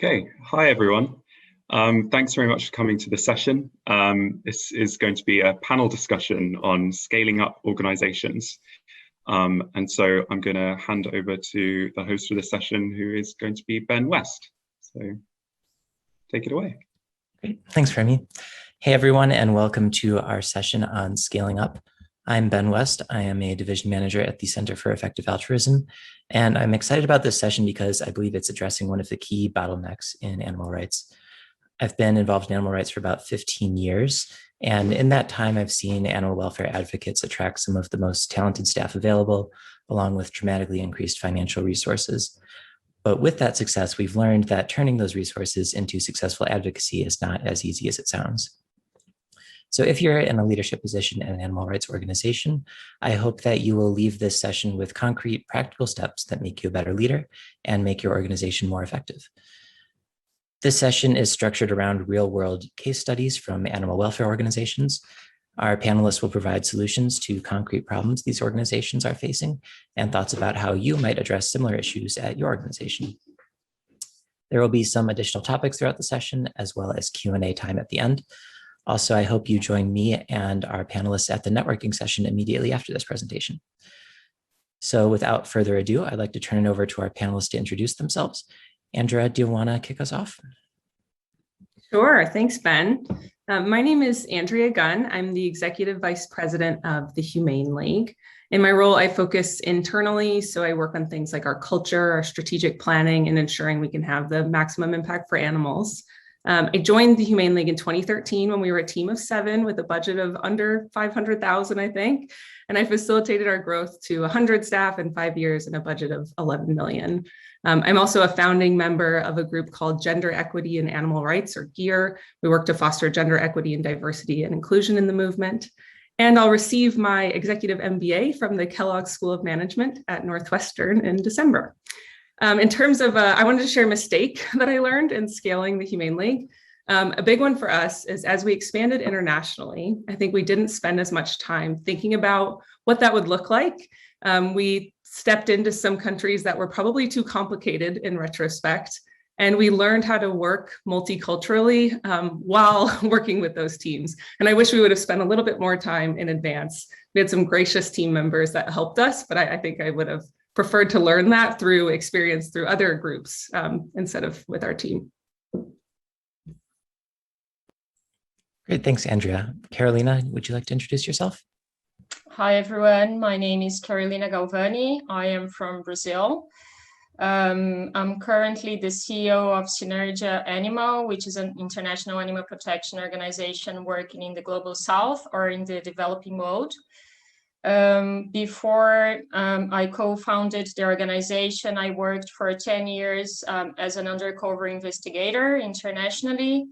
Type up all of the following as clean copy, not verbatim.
Okay, hi everyone. Thanks very much for coming to the session. This is going to be a panel discussion on scaling up organizations. And so I'm going to hand over to the host of the session, who is going to be Ben West. So take it away. Great, thanks, Remy. Hey everyone, and welcome to our session on scaling up. I'm Ben West. I am a division manager at the Center for Effective Altruism, and I'm excited about this session because I believe it's addressing one of the key bottlenecks in animal rights. I've been involved in animal rights for about 15 years, and in that time, I've seen animal welfare advocates attract some of the most talented staff available, along with dramatically increased financial resources. But with that success, we've learned that turning those resources into successful advocacy is not as easy as it sounds. So if you're in a leadership position in an animal rights organization, I hope that you will leave this session with concrete, practical steps that make you a better leader and make your organization more effective. This session is structured around real-world case studies from animal welfare organizations. Our panelists will provide solutions to concrete problems these organizations are facing and thoughts about how you might address similar issues at your organization. There will be some additional topics throughout the session, as well as Q&A time at the end. Also, I hope you join me and our panelists at the networking session immediately after this presentation. So without further ado, I'd like to turn it over to our panelists to introduce themselves. Andrea, do you want to kick us off? Sure, thanks, Ben. My name is Andrea Gunn. I'm the Executive Vice President of the Humane League. In my role, I focus internally, so I work on things like our culture, our strategic planning, and ensuring we can have the maximum impact for animals. I joined the Humane League in 2013 when we were a team of 7 with a budget of under 500,000, I think. And I facilitated our growth to 100 staff in 5 years and a budget of 11 million. I'm also a founding member of a group called Gender Equity and Animal Rights, or GEAR. We work to foster gender equity and diversity and inclusion in the movement. And I'll receive my executive MBA from the Kellogg School of Management at Northwestern in December. In terms of, I wanted to share a mistake that I learned in scaling the Humane League. A big one for us is as we expanded internationally, I think we didn't spend as much time thinking about what that would look like. We stepped into some countries that were probably too complicated in retrospect, and we learned how to work multiculturally while working with those teams. And I wish we would have spent a little bit more time in advance. We had some gracious team members that helped us, but I think I would have preferred to learn that through experience through other groups instead of with our team. Great, thanks, Andrea. Carolina, would you like to introduce yourself? Hi, everyone. My name is Carolina Galvani. I am from Brazil. I'm currently the CEO of Sinergia Anima, which is an international animal protection organization working in the Global South or in the developing world. Before I co-founded the organization, I worked for 10 years as an undercover investigator internationally.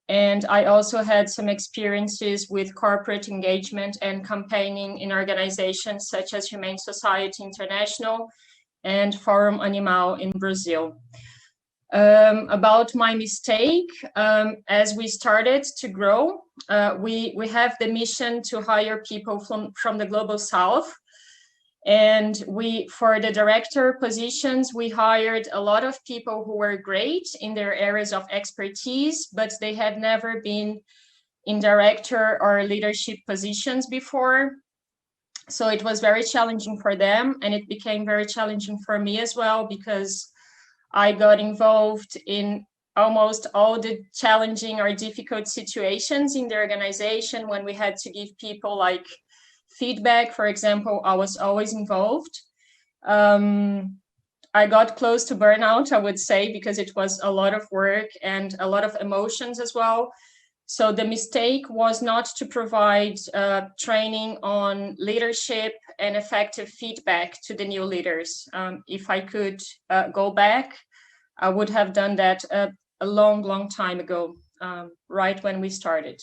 And I also had some experiences with corporate engagement and campaigning in organizations such as Humane Society International and Forum Animal in Brazil. About my mistake, as we started to grow, we have the mission to hire people from the Global South. And for the director positions, we hired a lot of people who were great in their areas of expertise, but they had never been in director or leadership positions before. So it was very challenging for them, and it became very challenging for me as well, because I got involved in almost all the challenging or difficult situations in the organization when we had to give people like feedback. For example, I was always involved. I got close to burnout, I would say, because it was a lot of work and a lot of emotions as well. So the mistake was not to provide training on leadership and effective feedback to the new leaders. If I could go back, I would have done that a long time ago, right when we started.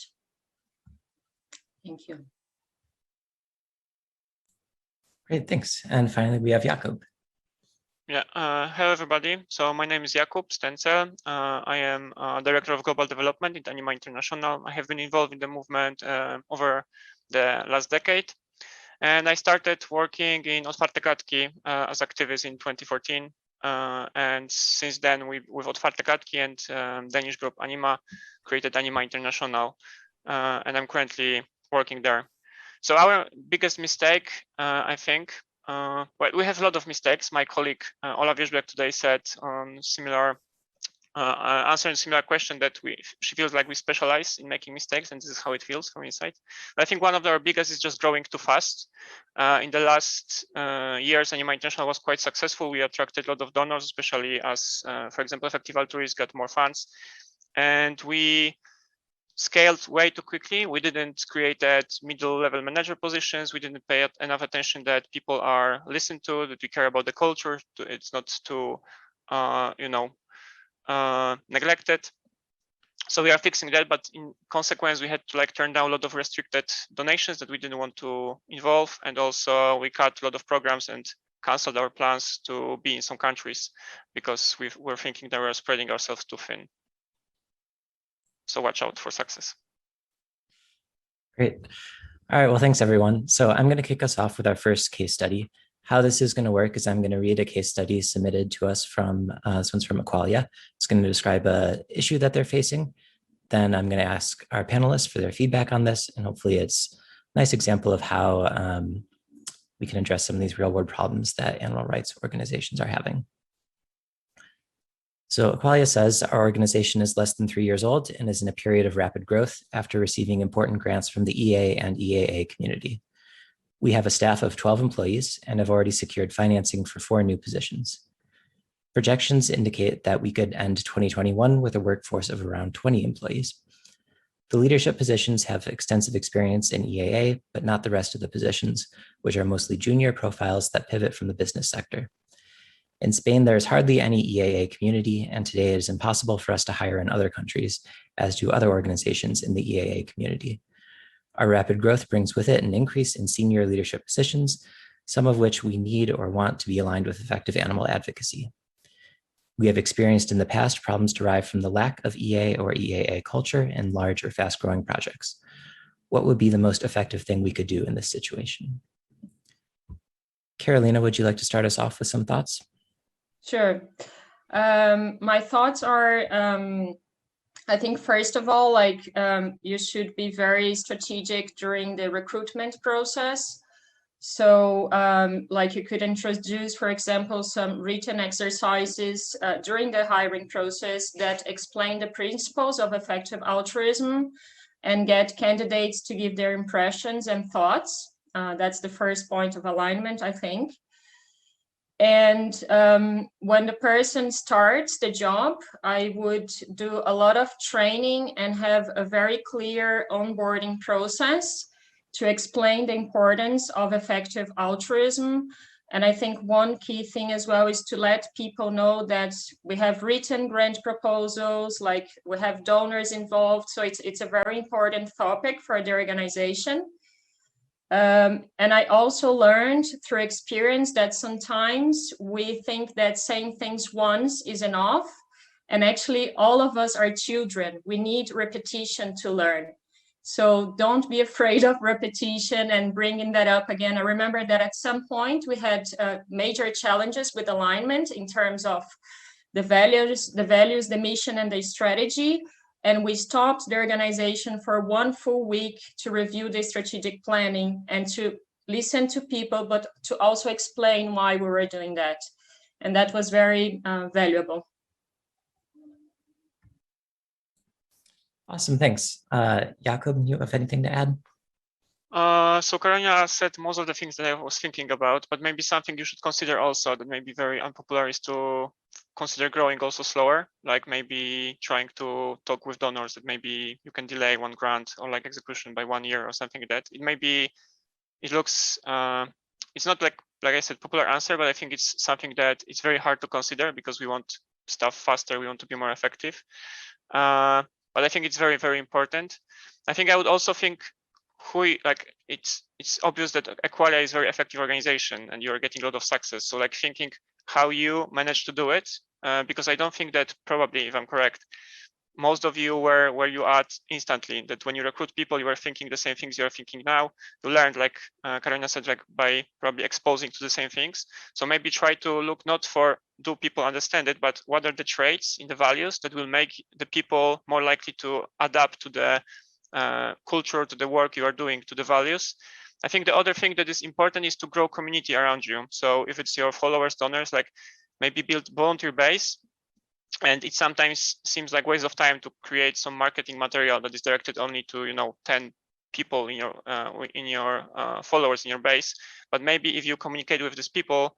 Thank you. Great, thanks. And finally, we have Jakub. Yeah, hello everybody. So my name is Jakub Stencel. I am Director of Global Development at Anima International. I have been involved in the movement over the last decade. And I started working in Otwarte Klatki as activist in 2014. And since then, with Otwarte Kartki and Danish group Anima, created Anima International, and I'm currently working there. So our biggest mistake, I think, well, we have a lot of mistakes. My colleague Ola Wierzbiak today said similar, answering similar question that she feels like we specialize in making mistakes, and this is how it feels from inside. But I think one of our biggest is just growing too fast. In the last years, Anima International was quite successful. We attracted a lot of donors, especially as, for example, Effective Altruism got more funds, and we scaled way too quickly. We didn't create that middle-level manager positions. We didn't pay enough attention that people are listened to, that we care about the culture. It's not too, neglected. So we are fixing that, but in consequence, we had to like turn down a lot of restricted donations that we didn't want to involve, and also we cut a lot of programs and canceled our plans to be in some countries because we were thinking that we were spreading ourselves too thin. So watch out for success. Great. All right, well, thanks everyone. So I'm going to kick us off with our first case study. How this is going to work is I'm going to read a case study submitted to us from, this one's from Aqualia. It's going to describe an issue that they're facing. Then I'm going to ask our panelists for their feedback on this, and hopefully it's a nice example of how we can address some of these real world problems that animal rights organizations are having. So Aqualia says, our organization is less than 3 years old and is in a period of rapid growth after receiving important grants from the EA and EAA community. We have a staff of 12 employees and have already secured financing for 4 new positions. Projections indicate that we could end 2021 with a workforce of around 20 employees. The leadership positions have extensive experience in EAA, but not the rest of the positions, which are mostly junior profiles that pivot from the business sector. In Spain, there is hardly any EAA community, and today it is impossible for us to hire in other countries, as do other organizations in the EAA community. Our rapid growth brings with it an increase in senior leadership positions, some of which we need or want to be aligned with effective animal advocacy. We have experienced in the past problems derived from the lack of EA or EAA culture in large or fast-growing projects. What would be the most effective thing we could do in this situation? Carolina, would you like to start us off with some thoughts? Sure. My thoughts are, I think, first of all, you should be very strategic during the recruitment process. So you could introduce, for example, some written exercises during the hiring process that explain the principles of effective altruism and get candidates to give their impressions and thoughts. That's the first point of alignment, I think. And when the person starts the job, I would do a lot of training and have a very clear onboarding process to explain the importance of effective altruism. And I think one key thing as well is to let people know that we have written grant proposals, like we have donors involved. So it's a very important topic for the organization. And I also learned through experience that sometimes we think that saying things once is enough. And actually, all of us are children. We need repetition to learn. So don't be afraid of repetition and bringing that up again. I remember that at some point we had major challenges with alignment in terms of the values, the mission, and the strategy. And we stopped the organization for 1 full week to review the strategic planning and to listen to people, but to also explain why we were doing that. And that was very valuable. Awesome, thanks. Jakub, you have anything to add? So Karolina said most of the things that I was thinking about, but maybe something you should consider also that may be very unpopular is to consider growing also slower, like maybe trying to talk with donors that maybe you can delay one grant or like execution by 1 year or something like that. It may be, it looks, it's not like I said, popular answer, but I think it's something that it's very hard to consider because we want stuff faster, we want to be more effective. But I think it's very, very important. I think I would also think it's obvious that Aqualia is a very effective organization and you're getting a lot of success. So like thinking how you manage to do it, because I don't think that probably, if I'm correct, most of you were where you at instantly, that when you recruit people, you were thinking the same things you're thinking now. You learned, like Karolina said, like by probably exposing to the same things. So maybe try to look not for do people understand it, but what are the traits in the values that will make the people more likely to adapt to the culture, to the work you are doing, to the values. I think the other thing that is important is to grow community around you. So if it's your followers, donors, like maybe build volunteer base. And it sometimes seems like waste of time to create some marketing material that is directed only to 10 people in your followers in your base. But maybe if you communicate with these people,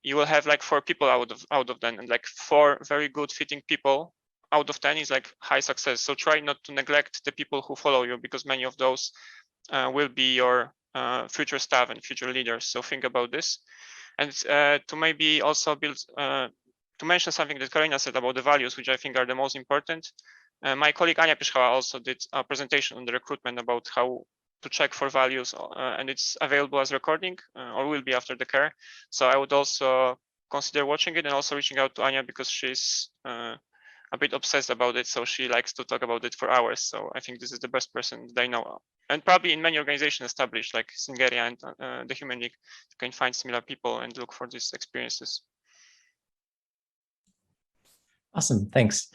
you will have like 4 people out of them, and like 4 very good fitting people out of 10 is like high success. So try not to neglect the people who follow you, because many of those will be your future staff and future leaders. So think about this. And to maybe also build, to mention something that Karina said about the values, which I think are the most important. My colleague Ania also did a presentation on the recruitment about how to check for values, and it's available as recording or will be after the care. So I would also consider watching it and also reaching out to Ania, because she's a bit obsessed about it. So she likes to talk about it for hours. So I think this is the best person that I know. And probably in many organizations established like Sinergia and the Humane League, you can find similar people and look for these experiences. Awesome, thanks.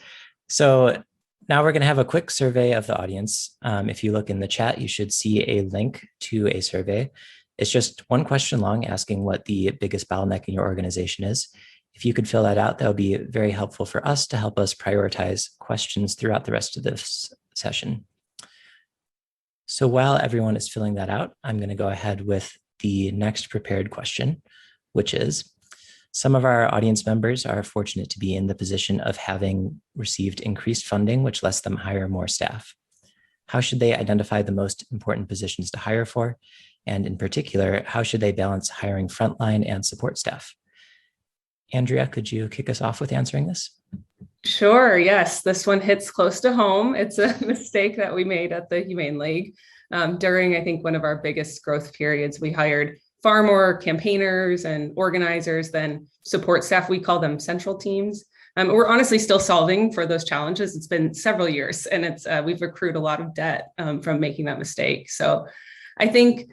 So now we're going to have a quick survey of the audience. If you look in the chat, you should see a link to a survey. It's just one question long, asking what the biggest bottleneck in your organization is. If you could fill that out, that would be very helpful for us to help us prioritize questions throughout the rest of this session. So while everyone is filling that out, I'm going to go ahead with the next prepared question, which is, some of our audience members are fortunate to be in the position of having received increased funding, which lets them hire more staff. How should they identify the most important positions to hire for? And in particular, how should they balance hiring frontline and support staff? Andrea, could you kick us off with answering this? Sure, yes, this one hits close to home. It's a mistake that we made at the Humane League. During, I think, one of our biggest growth periods, we hired far more campaigners and organizers than support staff. We call them central teams. We're honestly still solving for those challenges. It's been several years, and we've accrued a lot of debt from making that mistake. So I think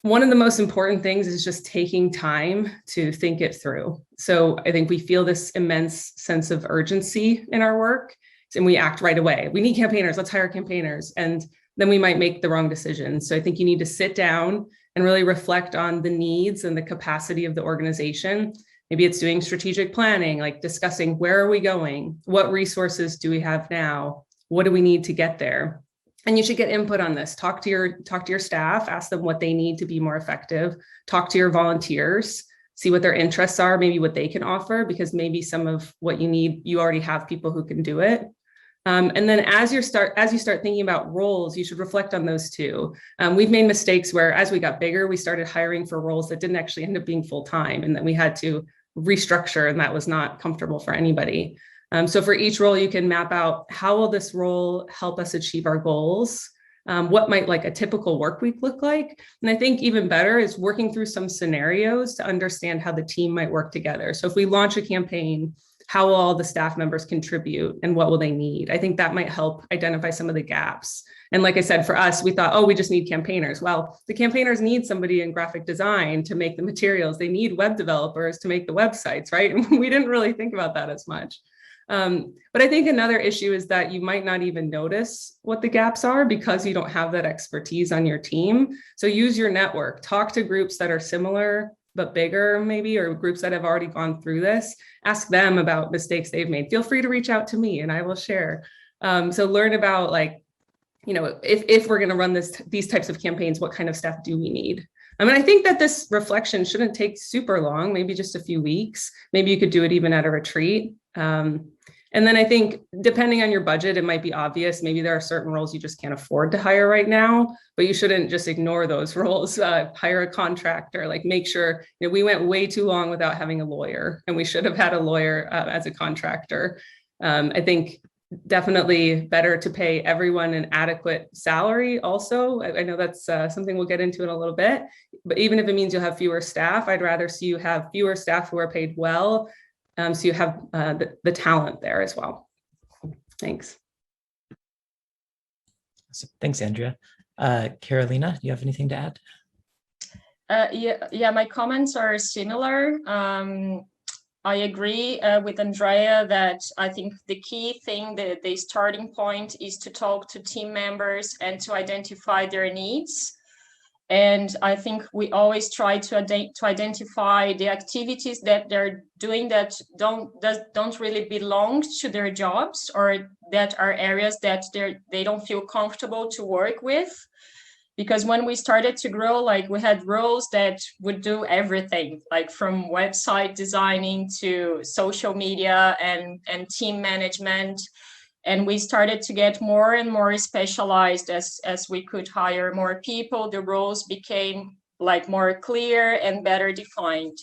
one of the most important things is just taking time to think it through. So I think we feel this immense sense of urgency in our work, and we act right away. We need campaigners, let's hire campaigners. And then we might make the wrong decision. So I think you need to sit down and really reflect on the needs and the capacity of the organization. Maybe it's doing strategic planning, like discussing where are we going? What resources do we have now? What do we need to get there? And you should get input on this. Talk to your staff, ask them what they need to be more effective. Talk to your volunteers, see what their interests are, maybe what they can offer, because maybe some of what you need, you already have people who can do it. And then as you start thinking about roles, you should reflect on those too. We've made mistakes where, as we got bigger, we started hiring for roles that didn't actually end up being full-time, and then we had to restructure, and that was not comfortable for anybody. So for each role, you can map out, how will this role help us achieve our goals? What might like a typical work week look like? And I think even better is working through some scenarios to understand how the team might work together. So if we launch a campaign, how will all the staff members contribute and what will they need? I think that might help identify some of the gaps. And like I said, for us, we thought, oh, we just need campaigners. Well, the campaigners need somebody in graphic design to make the materials. They need web developers to make the websites, right? And we didn't really think about that as much. But I think another issue is that you might not even notice what the gaps are because you don't have that expertise on your team. So use your network, talk to groups that are similar but bigger maybe, or groups that have already gone through this. Ask them about mistakes they've made. Feel free to reach out to me and I will share. So learn about, like, you know, if we're going to run these types of campaigns, what kind of staff do we need? I mean, I think that this reflection shouldn't take super long, maybe just a few weeks. Maybe you could do it even at a retreat. And then I think depending on your budget, it might be obvious. Maybe there are certain roles you just can't afford to hire right now, but you shouldn't just ignore those roles. Hire a contractor, like make sure, you know, we went way too long without having a lawyer, and we should have had a lawyer as a contractor. I think definitely better to pay everyone an adequate salary also. I know that's something we'll get into in a little bit, but even if it means you'll have fewer staff, I'd rather see you have fewer staff who are paid well, so you have the talent there as well. Thanks. Thanks, Andrea. Carolina, do you have anything to add? Yeah, my comments are similar. I agree with Andrea that I think the key thing, the starting point is to talk to team members and to identify their needs. And I think we always try to identify the activities that they're doing that don't really belong to their jobs, or that are areas that they don't feel comfortable to work with. Because when we started to grow, like, we had roles that would do everything, like from website designing to social media and team management. And we started to get more and more specialized as we could hire more people. The roles became like more clear and better defined.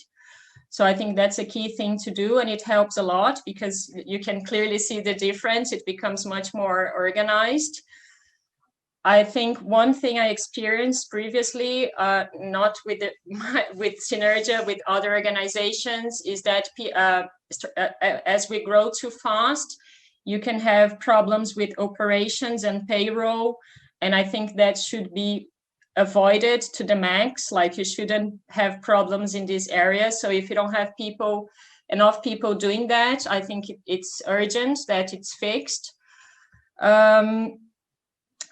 So I think that's a key thing to do, and it helps a lot because you can clearly see the difference. It becomes much more organized. I think one thing I experienced previously, not with with Sinergia, with other organizations, is that as we grow too fast, you can have problems with operations and payroll, and I think that should be avoided to the max. Like, you shouldn't have problems in this area. So if you don't have enough people doing that, I think it's urgent that it's fixed.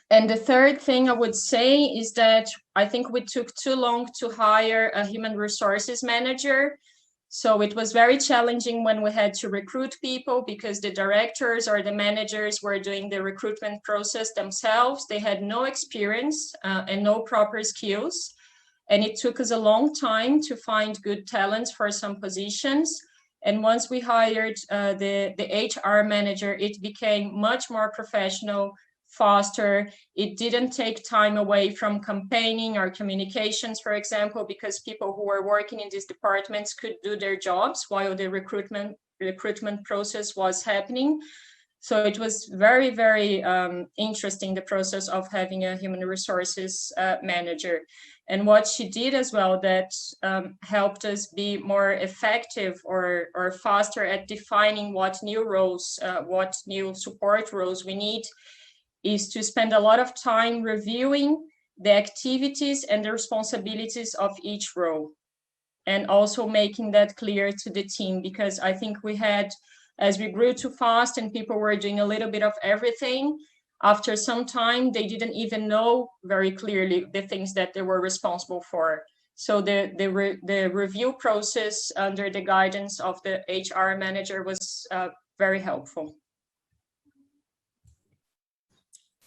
And the third thing I would say is that I think we took too long to hire a human resources manager. So it was very challenging when we had to recruit people, because the directors or the managers were doing the recruitment process themselves. They had no experience and no proper skills. And it took us a long time to find good talents for some positions. And once we hired the HR manager, it became much more professional, faster. It didn't take time away from campaigning or communications, for example, because people who were working in these departments could do their jobs while the recruitment process was happening. So it was very, very interesting, the process of having a human resources manager. And what she did as well that helped us be more effective or faster at defining what new roles, what new support roles we need, is to spend a lot of time reviewing the activities and the responsibilities of each role, and also making that clear to the team. Because I think we had, as we grew too fast and people were doing a little bit of everything, after some time, they didn't even know very clearly the things that they were responsible for. So the review process under the guidance of the HR manager was very helpful.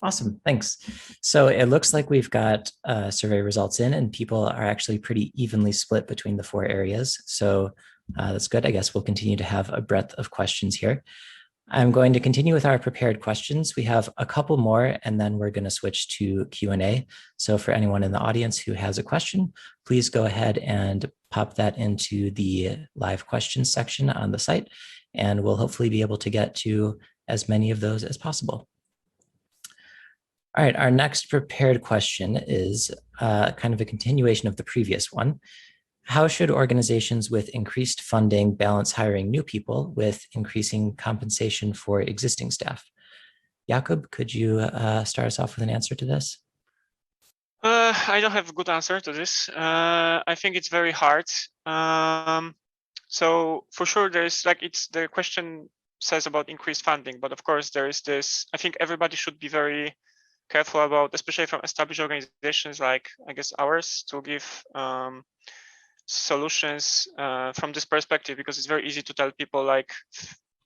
Awesome, thanks. So it looks like we've got survey results in, and people are actually pretty evenly split between the 4 areas. So that's good. I guess we'll continue to have a breadth of questions here. I'm going to continue with our prepared questions. We have a couple more, and then we're going to switch to Q&A. So for anyone in the audience who has a question, please go ahead and pop that into the live questions section on the site, and we'll hopefully be able to get to as many of those as possible. All right, our next prepared question is kind of a continuation of the previous one. How should organizations with increased funding balance hiring new people with increasing compensation for existing staff? Jakub, could you start us off with an answer to this? I don't have a good answer to this. I think it's very hard. So for sure, there's like, the question says about increased funding, but of course there is this, I think everybody should be very careful about, especially from established organizations like, I guess, ours, to give solutions from this perspective, because it's very easy to tell people like,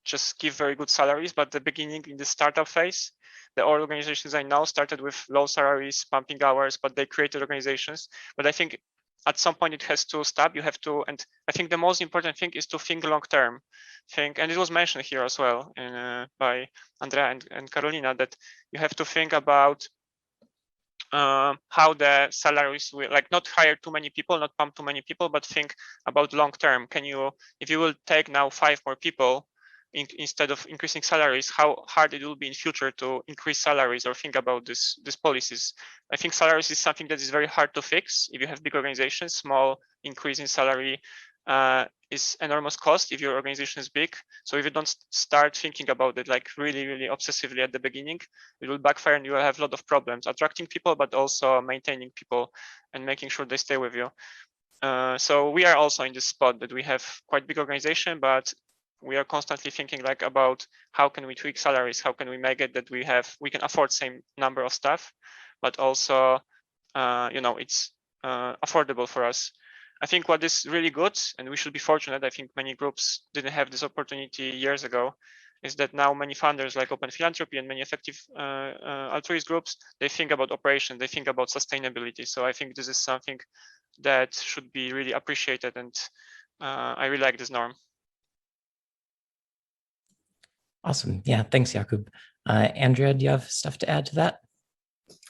just give very good salaries, but the beginning, in the startup phase, the organizations I know started with low salaries, pumping hours, but they created organizations. But I think at some point it has to stop. You have to, and I think the most important thing is to think long term. And it was mentioned here as well by Andrea and Carolina, that you have to think about how the salaries will, like, not hire too many people, not pump too many people, but think about long term. Can you, if you will take now 5 more people instead of increasing salaries, how hard it will be in future to increase salaries or think about these policies. I think salaries is something that is very hard to fix. If you have big organizations, small increase in salary is enormous cost if your organization is big. So if you don't start thinking about it like really, really obsessively at the beginning, it will backfire and you will have a lot of problems attracting people, but also maintaining people and making sure they stay with you. So we are also in this spot that we have quite big organization, but we are constantly thinking like about how can we tweak salaries, how can we make it that we can afford same number of staff, but also it's affordable for us. I think what is really good, and we should be fortunate, I think many groups didn't have this opportunity years ago, is that now many funders like Open Philanthropy and many effective altruist groups, they think about operations, they think about sustainability. So I think this is something that should be really appreciated, and I really like this norm. Awesome. Yeah, thanks, Jakub. Andrea, do you have stuff to add to that?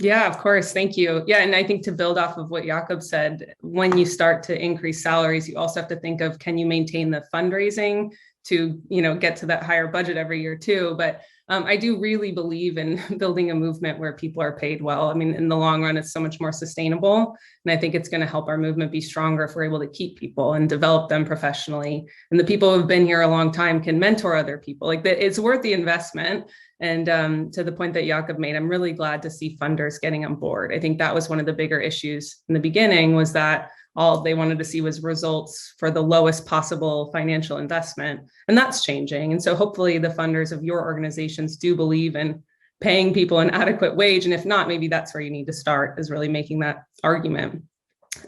Yeah, of course. Thank you. Yeah, and I think to build off of what Jakub said, when you start to increase salaries, you also have to think of, can you maintain the fundraising to, get to that higher budget every year too. But I do really believe in building a movement where people are paid well. I mean, in the long run, it's so much more sustainable. And I think it's going to help our movement be stronger if we're able to keep people and develop them professionally. And the people who've been here a long time can mentor other people. Like that, it's worth the investment. And to the point that Jakub made, I'm really glad to see funders getting on board. I think that was one of the bigger issues in the beginning, was that all they wanted to see was results for the lowest possible financial investment. And that's changing. And so hopefully the funders of your organizations do believe in paying people an adequate wage. And if not, maybe that's where you need to start, is really making that argument.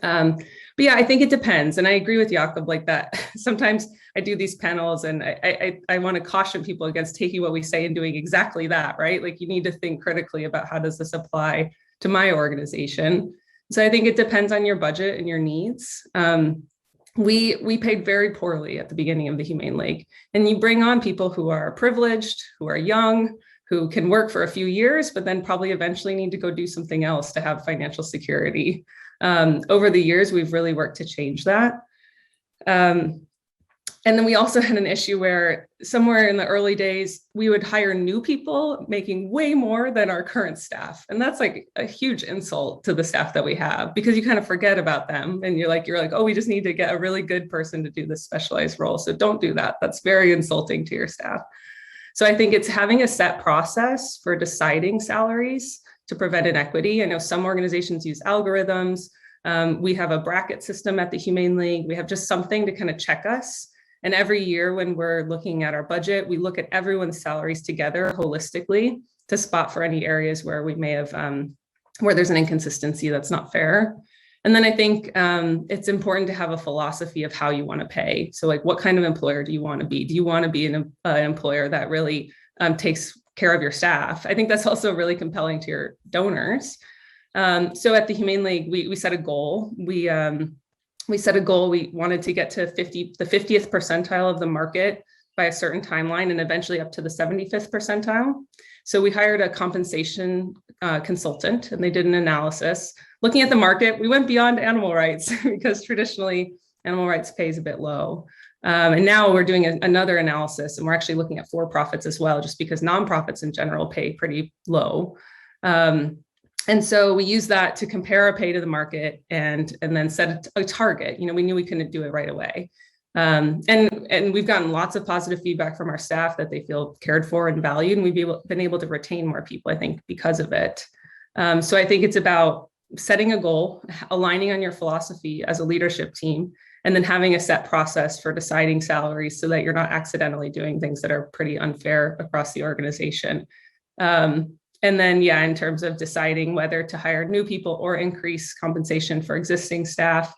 But yeah, I think it depends. And I agree with Jakub like that. Sometimes I do these panels and I want to caution people against taking what we say and doing exactly that, right? Like you need to think critically about, how does this apply to my organization? So I think it depends on your budget and your needs. We paid very poorly at the beginning of the Humane League, and you bring on people who are privileged, who are young, who can work for a few years, but then probably eventually need to go do something else to have financial security. Over the years, we've really worked to change that. And then we also had an issue where somewhere in the early days, we would hire new people making way more than our current staff. And that's like a huge insult to the staff that we have, because you kind of forget about them. And you're like, oh, we just need to get a really good person to do this specialized role. So don't do that. That's very insulting to your staff. So I think it's having a set process for deciding salaries to prevent inequity. I know some organizations use algorithms. We have a bracket system at the Humane League. We have just something to kind of check us. And every year when we're looking at our budget, we look at everyone's salaries together holistically to spot for any areas where we may have, where there's an inconsistency that's not fair. And then I think it's important to have a philosophy of how you want to pay. So like, what kind of employer do you want to be? Do you want to be an employer that really takes care of your staff? I think that's also really compelling to your donors. So at the Humane League, we set a goal. We set a goal. We wanted to get to the 50th percentile of the market by a certain timeline, and eventually up to the 75th percentile. So we hired a compensation consultant, and they did an analysis. Looking at the market, we went beyond animal rights because traditionally animal rights pay is a bit low. And now we're doing another analysis, and we're actually looking at for-profits as well, just because nonprofits in general pay pretty low. And so we use that to compare our pay to the market and then set a target. We knew we couldn't do it right away. And we've gotten lots of positive feedback from our staff that they feel cared for and valued, and we've been able to retain more people, I think, because of it. So I think it's about setting a goal, aligning on your philosophy as a leadership team, and then having a set process for deciding salaries so that you're not accidentally doing things that are pretty unfair across the organization. And then, yeah, in terms of deciding whether to hire new people or increase compensation for existing staff,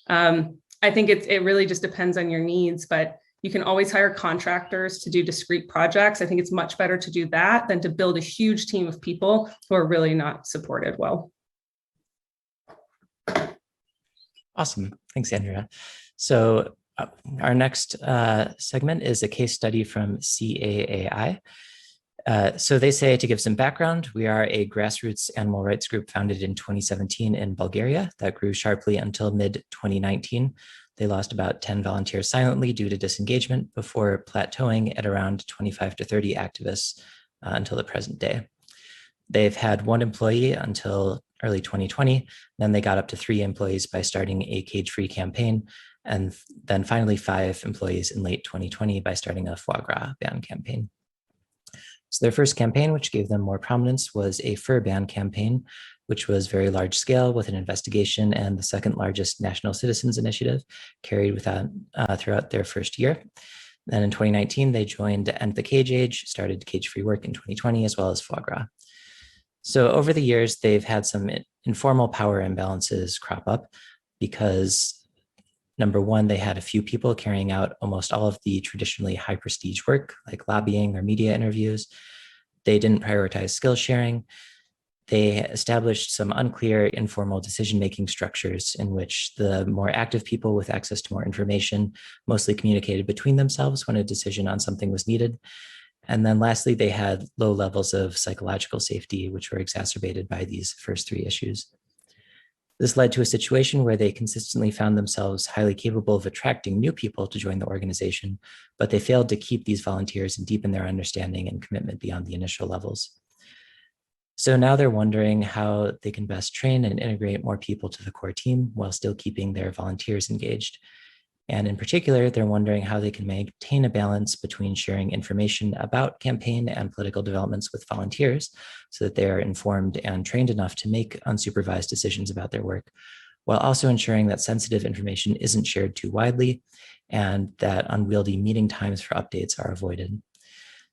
I think it really just depends on your needs, but you can always hire contractors to do discrete projects. I think it's much better to do that than to build a huge team of people who are really not supported well. Awesome. Thanks, Andrea. So our next segment is a case study from CAAI. So they say, to give some background, we are a grassroots animal rights group founded in 2017 in Bulgaria that grew sharply until mid-2019. They lost about 10 volunteers silently due to disengagement before plateauing at around 25 to 30 activists until the present day. They've had one employee until early 2020. Then they got up to 3 employees by starting a cage-free campaign, and then finally 5 employees in late 2020 by starting a foie gras ban campaign. So their first campaign, which gave them more prominence, was a fur ban campaign which was very large scale with an investigation and the second largest national citizens initiative carried throughout their first year. Then in 2019, they joined End the Cage Age, started cage-free work in 2020, as well as Foie Gras. So over the years, they've had some informal power imbalances crop up because, number one, they had a few people carrying out almost all of the traditionally high prestige work, like lobbying or media interviews. They didn't prioritize skill sharing. They established some unclear informal decision-making structures in which the more active people with access to more information mostly communicated between themselves when a decision on something was needed. And then lastly, they had low levels of psychological safety, which were exacerbated by these first three issues. This led to a situation where they consistently found themselves highly capable of attracting new people to join the organization, but they failed to keep these volunteers and deepen their understanding and commitment beyond the initial levels. So now they're wondering how they can best train and integrate more people to the core team while still keeping their volunteers engaged. And in particular, they're wondering how they can maintain a balance between sharing information about campaign and political developments with volunteers so that they are informed and trained enough to make unsupervised decisions about their work, while also ensuring that sensitive information isn't shared too widely and that unwieldy meeting times for updates are avoided.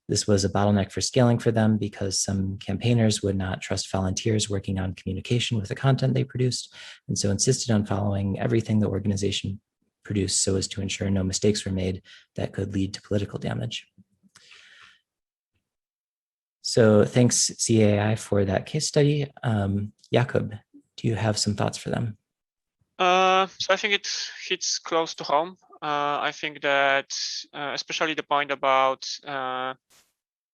This was a bottleneck for scaling for them because some campaigners would not trust volunteers working on communication with the content they produced, and so insisted on following everything the organization produced so as to ensure no mistakes were made that could lead to political damage. So thanks CAAI for that case study. Jakub, do you have some thoughts for them? So I think it hits close to home. I think that especially the point about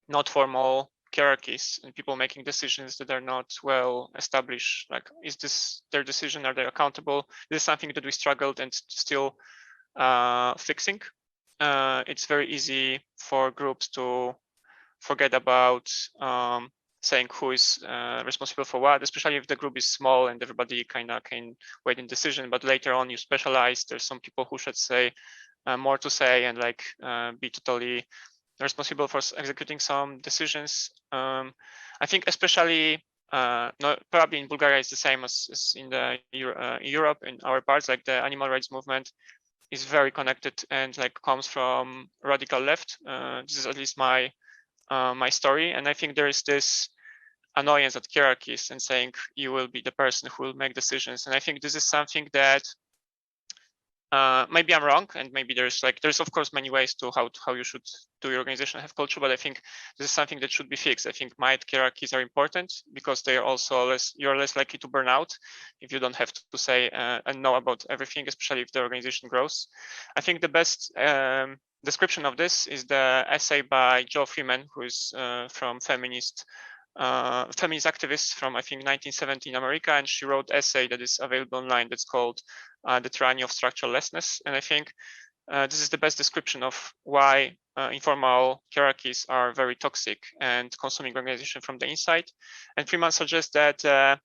not formal hierarchies and people making decisions that are not well established. Like, is this their decision? Are they accountable? This is something that we struggled and still fixing. It's very easy for groups to forget about saying who is responsible for what, especially if the group is small and everybody kind of can wait in decision. But later on, you specialize. There's some people who should say more to say and like be totally responsible for executing some decisions. I think especially probably in Bulgaria is the same as in the Europe, in our parts, like the animal rights movement is very connected and like comes from radical left. This is at least my my story, and I think there is this annoyance at hierarchies and saying you will be the person who will make decisions. And I think this is something that maybe I'm wrong, and maybe there's of course many ways to how you should do your organization have culture, but I think this is something that should be fixed. I think hierarchies are important because they are also you're less likely to burn out if you don't have to say and know about everything, especially if the organization grows. I think the best description of this is the essay by Jo Freeman, who is from feminist activist from I think 1970 in America, and she wrote an essay that is available online that's called The Tyranny of Structurelessness. And I think this is the best description of why informal hierarchies are very toxic and consuming organization from the inside. And Freeman suggests that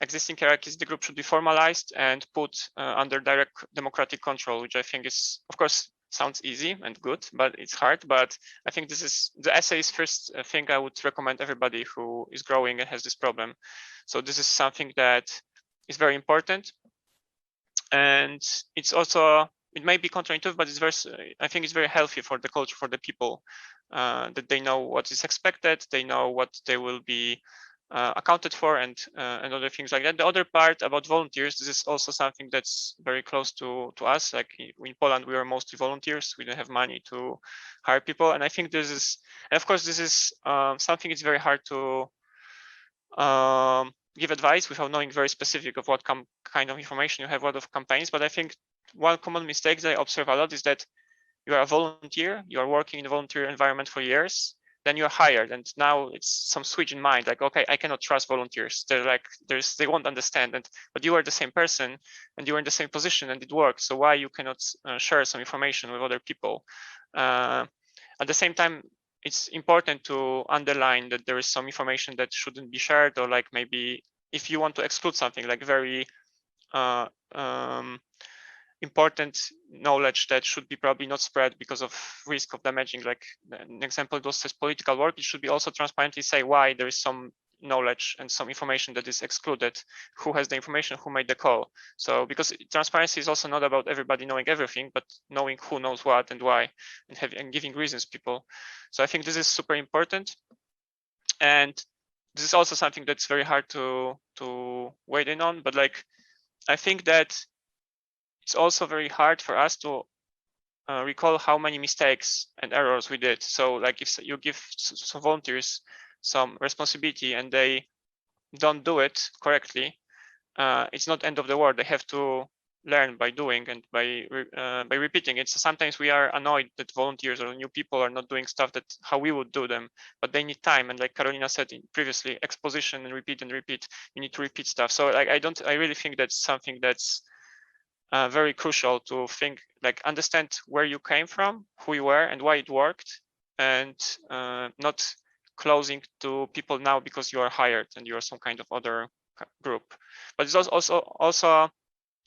existing hierarchies, the group should be formalized and put under direct democratic control, which I think is, of course, sounds easy and good, but it's hard. But I think this is the essay's first thing I would recommend everybody who is growing and has this problem. So this is something that is very important. And it's also, it may be counterintuitive, but it's very, I think it's very healthy for the culture, for the people, that they know what is expected, they know what they will be accounted for, and other things like that. The other part about volunteers, this is also something that's very close to us. Like in Poland, we are mostly volunteers. We don't have money to hire people, and I think this is, and of course, this is something it's very hard to give advice without knowing very specific of what kind of information you have out of campaigns. But I think one common mistake that I observe a lot is that you are a volunteer, you are working in a volunteer environment for years, then you're hired, and now it's some switch in mind, like, okay, I cannot trust volunteers. They're like, they won't understand, but you are the same person and you are in the same position and it works. So why you cannot share some information with other people? At the same time, it's important to underline that there is some information that shouldn't be shared, or like maybe if you want to exclude something like very important knowledge that should be probably not spread because of risk of damaging, like an example, those says political work, it should be also transparently say why there is some knowledge and some information that is excluded, who has the information, who made the call. So because transparency is also not about everybody knowing everything, but knowing who knows what and why, and giving reasons people. So I think this is super important. And this is also something that's very hard to weigh in on, but like, I think that it's also very hard for us to recall how many mistakes and errors we did. So like if you give some volunteers some responsibility and they don't do it correctly, it's not end of the world. They have to learn by doing and by repeating it. So sometimes we are annoyed that volunteers or new people are not doing stuff that how we would do them, but they need time. And like Carolina said previously, exposition and repeat and repeat. You need to repeat stuff. So like I really think that's something that's very crucial to think, like understand where you came from, who you were, and why it worked, and not closing to people now because you are hired and you are some kind of other group. But it's also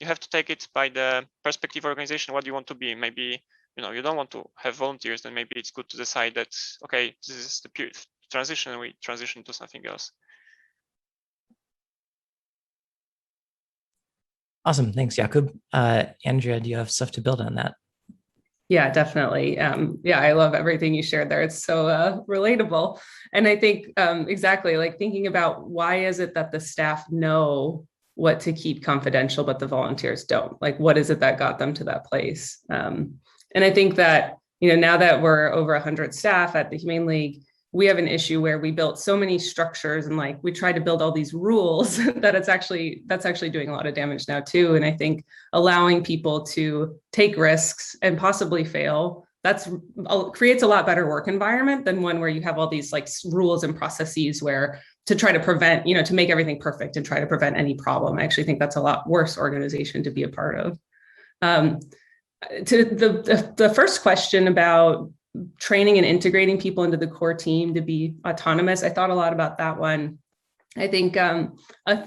you have to take it by the perspective of organization. What do you want to be? Maybe you don't want to have volunteers, then maybe it's good to decide that okay, this is the period transition, and we transition to something else. Awesome. Thanks, Jakub. Andrea, do you have stuff to build on that? Yeah, definitely. Yeah, I love everything you shared there. It's so relatable. And I think exactly like thinking about why is it that the staff know what to keep confidential, but the volunteers don't? Like, what is it that got them to that place? And I think that, now that we're over 100 staff at the Humane League, we have an issue where we built so many structures and like we tried to build all these rules that that's actually doing a lot of damage now too. And I think allowing people to take risks and possibly fail, that's creates a lot better work environment than one where you have all these like rules and processes where to try to prevent, to make everything perfect and try to prevent any problem. I actually think that's a lot worse organization to be a part of. To the first question about training and integrating people into the core team to be autonomous, I thought a lot about that one. I think a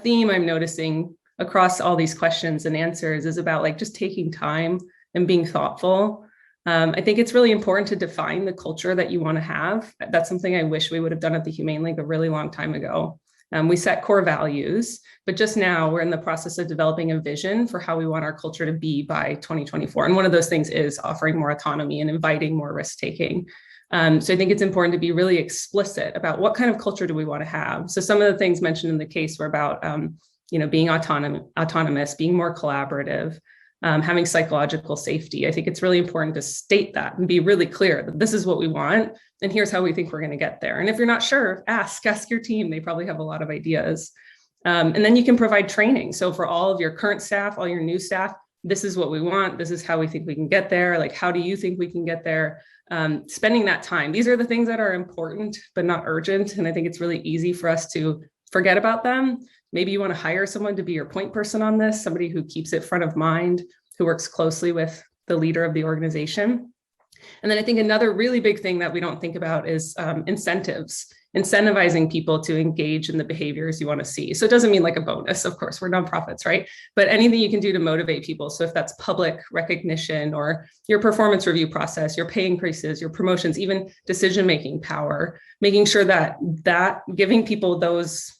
theme I'm noticing across all these questions and answers is about like just taking time and being thoughtful. I think it's really important to define the culture that you want to have. That's something I wish we would have done at the Humane League a really long time ago. We set core values, but just now we're in the process of developing a vision for how we want our culture to be by 2024. And one of those things is offering more autonomy and inviting more risk-taking. So I think it's important to be really explicit about what kind of culture do we want to have. So some of the things mentioned in the case were about, being autonomous, being more collaborative, having psychological safety. I think it's really important to state that and be really clear that this is what we want, and here's how we think we're going to get there. And if you're not sure, ask your team. They probably have a lot of ideas. And then you can provide training. So for all of your current staff, all your new staff, this is what we want. This is how we think we can get there. Like, how do you think we can get there? Spending that time. These are the things that are important, but not urgent. And I think it's really easy for us to forget about them. Maybe you want to hire someone to be your point person on this, somebody who keeps it front of mind, who works closely with the leader of the organization. And then I think another really big thing that we don't think about is incentives, incentivizing people to engage in the behaviors you want to see. So it doesn't mean like a bonus, of course, we're nonprofits, right? But anything you can do to motivate people. So if that's public recognition or your performance review process, your pay increases, your promotions, even decision-making power, making sure that giving people those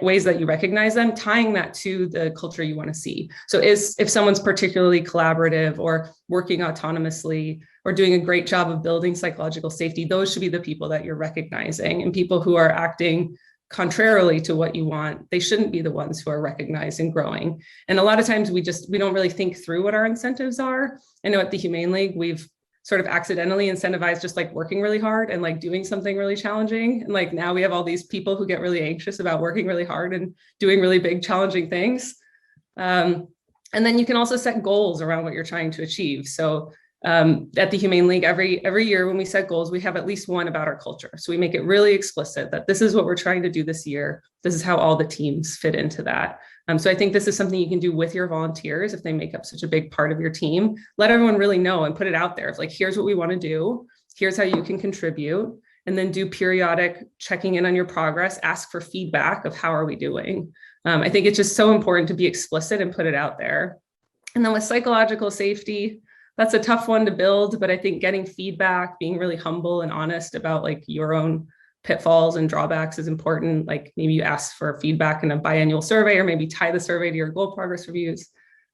ways that you recognize them, tying that to the culture you want to see. So if someone's particularly collaborative or working autonomously or doing a great job of building psychological safety, those should be the people that you're recognizing. And people who are acting contrarily to what you want, they shouldn't be the ones who are recognized and growing. And a lot of times we don't really think through what our incentives are. I know at the Humane League, we've sort of accidentally incentivized just like working really hard and like doing something really challenging. And like now we have all these people who get really anxious about working really hard and doing really big challenging things. And then you can also set goals around what you're trying to achieve. So at the Humane League, every year when we set goals, we have at least one about our culture. So we make it really explicit that this is what we're trying to do this year. This is how all the teams fit into that. So I think this is something you can do with your volunteers if they make up such a big part of your team. Let everyone really know and put it out there. It's like, here's what we want to do. Here's how you can contribute. And then do periodic checking in on your progress. Ask for feedback of how are we doing. I think it's just so important to be explicit and put it out there. And then with psychological safety, that's a tough one to build, but I think getting feedback, being really humble and honest about like your own pitfalls and drawbacks is important. Like maybe you ask for feedback in a biannual survey, or maybe tie the survey to your goal progress reviews.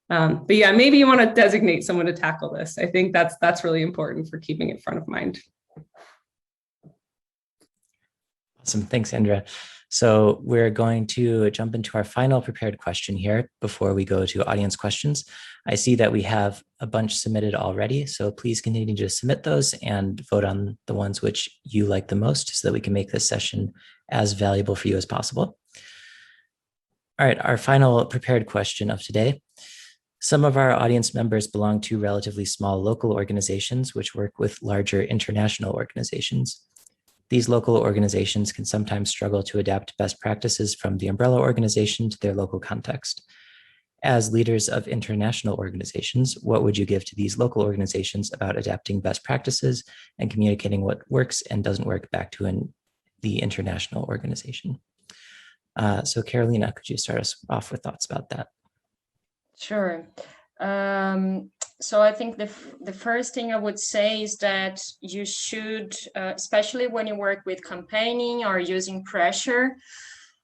But yeah, maybe you want to designate someone to tackle this. I think that's really important for keeping it front of mind. Awesome, thanks, Andrea. So we're going to jump into our final prepared question here before we go to audience questions. I see that we have a bunch submitted already, so please continue to submit those and vote on the ones which you like the most so that we can make this session as valuable for you as possible. All right, our final prepared question of today. Some of our audience members belong to relatively small local organizations which work with larger international organizations. These local organizations can sometimes struggle to adapt best practices from the umbrella organization to their local context. As leaders of international organizations, what would you give to these local organizations about adapting best practices and communicating what works and doesn't work back to the international organization? So Carolina, could you start us off with thoughts about that? Sure. So I think the first thing I would say is that you should, especially when you work with campaigning or using pressure,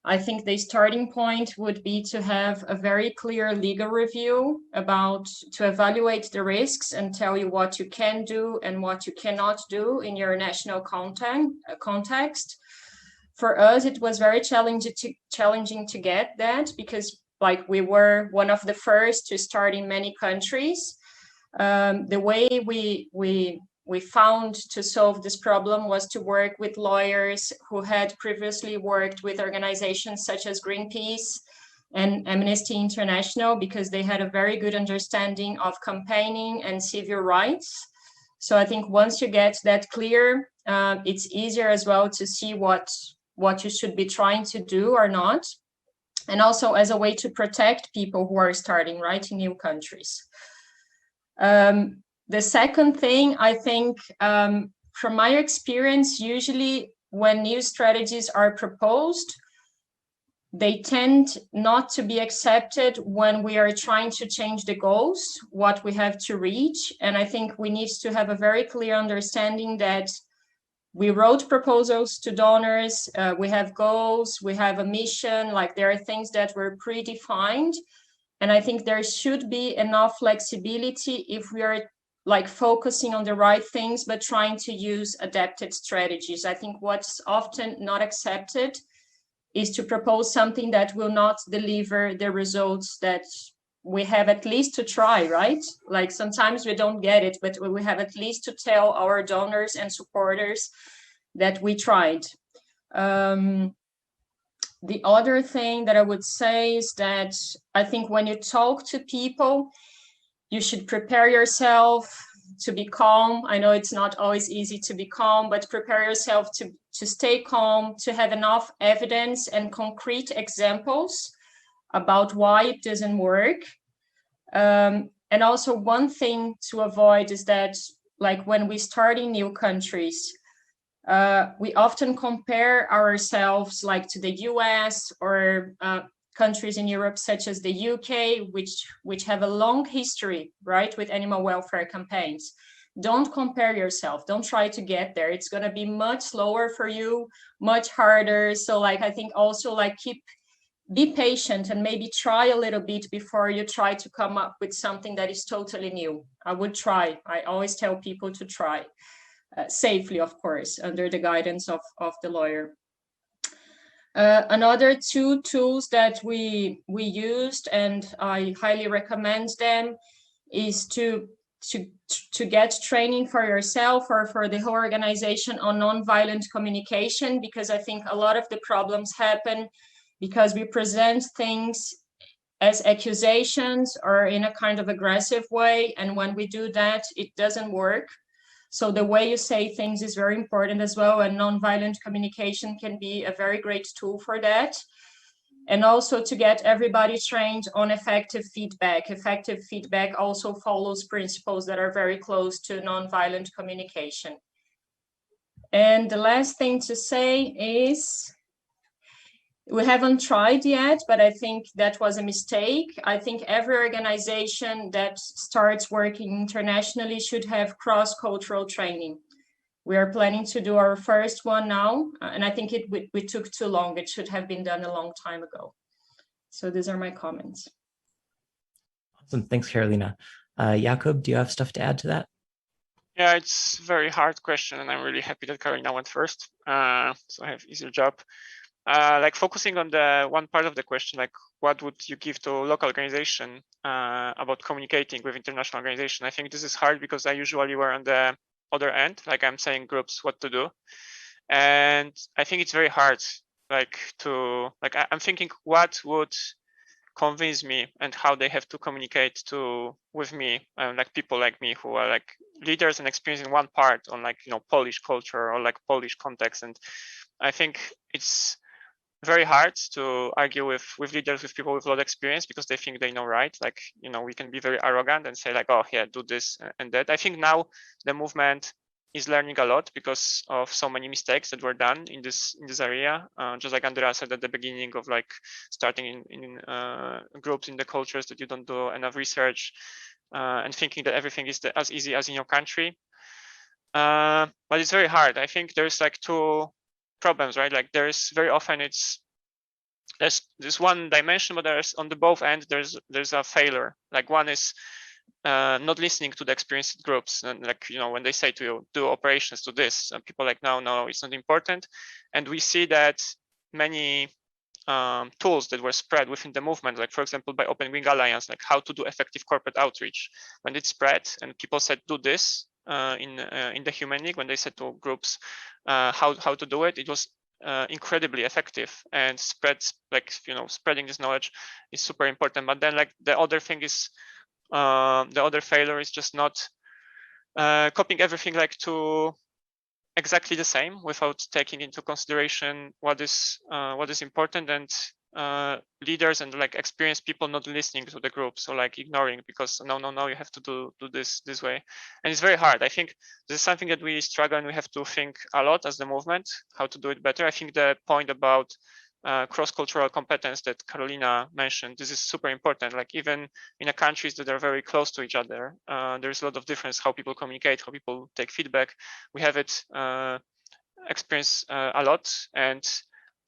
I think the starting point would be to have a very clear legal review to evaluate the risks and tell you what you can do and what you cannot do in your national context. For us, it was very challenging to get that, because like we were one of the first to start in many countries. The way we found to solve this problem was to work with lawyers who had previously worked with organizations such as Greenpeace and Amnesty International, because they had a very good understanding of campaigning and civil rights. So I think once you get that clear, it's easier as well to see what you should be trying to do or not. And also as a way to protect people who are starting, right, in new countries. The second thing, I think, from my experience, usually when new strategies are proposed, they tend not to be accepted when we are trying to change the goals, what we have to reach. And I think we need to have a very clear understanding that we wrote proposals to donors, we have goals, we have a mission, like there are things that were predefined. And I think there should be enough flexibility if we are like focusing on the right things, but trying to use adapted strategies. I think what's often not accepted is to propose something that will not deliver the results that we have at least to try, right? Like sometimes we don't get it, but we have at least to tell our donors and supporters that we tried. The other thing that I would say is that I think when you talk to people, you should prepare yourself to be calm. I know it's not always easy to be calm, but prepare yourself to stay calm, to have enough evidence and concrete examples about why it doesn't work. And also one thing to avoid is that, like when we start in new countries, we often compare ourselves like to the US or countries in Europe, such as the UK, which have a long history, right, with animal welfare campaigns. Don't compare yourself. Don't try to get there. It's going to be much slower for you, much harder. So like, I think also like be patient and maybe try a little bit before you try to come up with something that is totally new. I would try. I always tell people to try. Safely, of course, under the guidance of the lawyer. Another two tools that we used, and I highly recommend them, is to get training for yourself or for the whole organization on nonviolent communication, because I think a lot of the problems happen because we present things as accusations or in a kind of aggressive way, and when we do that, it doesn't work. So the way you say things is very important as well, and nonviolent communication can be a very great tool for that. And also to get everybody trained on effective feedback. Effective feedback also follows principles that are very close to nonviolent communication. And the last thing to say is, we haven't tried yet, but I think that was a mistake. I think every organization that starts working internationally should have cross-cultural training. We are planning to do our first one now, and I think we took too long. It should have been done a long time ago. So these are my comments. Awesome, thanks, Carolina. Jakub, do you have stuff to add to that? Yeah, it's a very hard question, and I'm really happy that Carolina went first, so I have easier job. Like focusing on the one part of the question, like what would you give to local organization about communicating with international organization? I think this is hard because I usually were on the other end, like I'm saying groups what to do, and I think it's very hard, like I'm thinking what would convince me and how they have to communicate with me, like people like me who are like leaders and experiencing one part on like Polish culture or like Polish context. And I think it's very hard to argue with leaders, with people with a lot of experience, because they think they know right. Like we can be very arrogant and say like, oh yeah, do this and that. I think now the movement is learning a lot because of so many mistakes that were done in this area. Just like Andrea said at the beginning of like starting in groups in the cultures that you don't do enough research and thinking that everything is as easy as in your country. But it's very hard. I think there's like two problems, right? Like there's very often there's this one dimension, but there's on the both ends there's a failure. Like one is not listening to the experienced groups, and like when they say to you do operations, do this, and people are like no, it's not important. And we see that many tools that were spread within the movement, like for example by Open Wing Alliance, like how to do effective corporate outreach, when it spread and people said do this in the Humane League, when they said to groups how to do it, it was incredibly effective and spreads, like spreading this knowledge is super important. But then like the other thing is the other failure is just not copying everything like to exactly the same without taking into consideration what is important, and leaders and like experienced people not listening to the group, so like ignoring because no, you have to do this way. And it's very hard. I think this is something that we struggle and we have to think a lot as the movement how to do it better. I think the point about cross-cultural competence that Carolina mentioned, this is super important. Like even in countries that are very close to each other, there's a lot of difference how people communicate, how people take feedback. We have it experienced a lot. And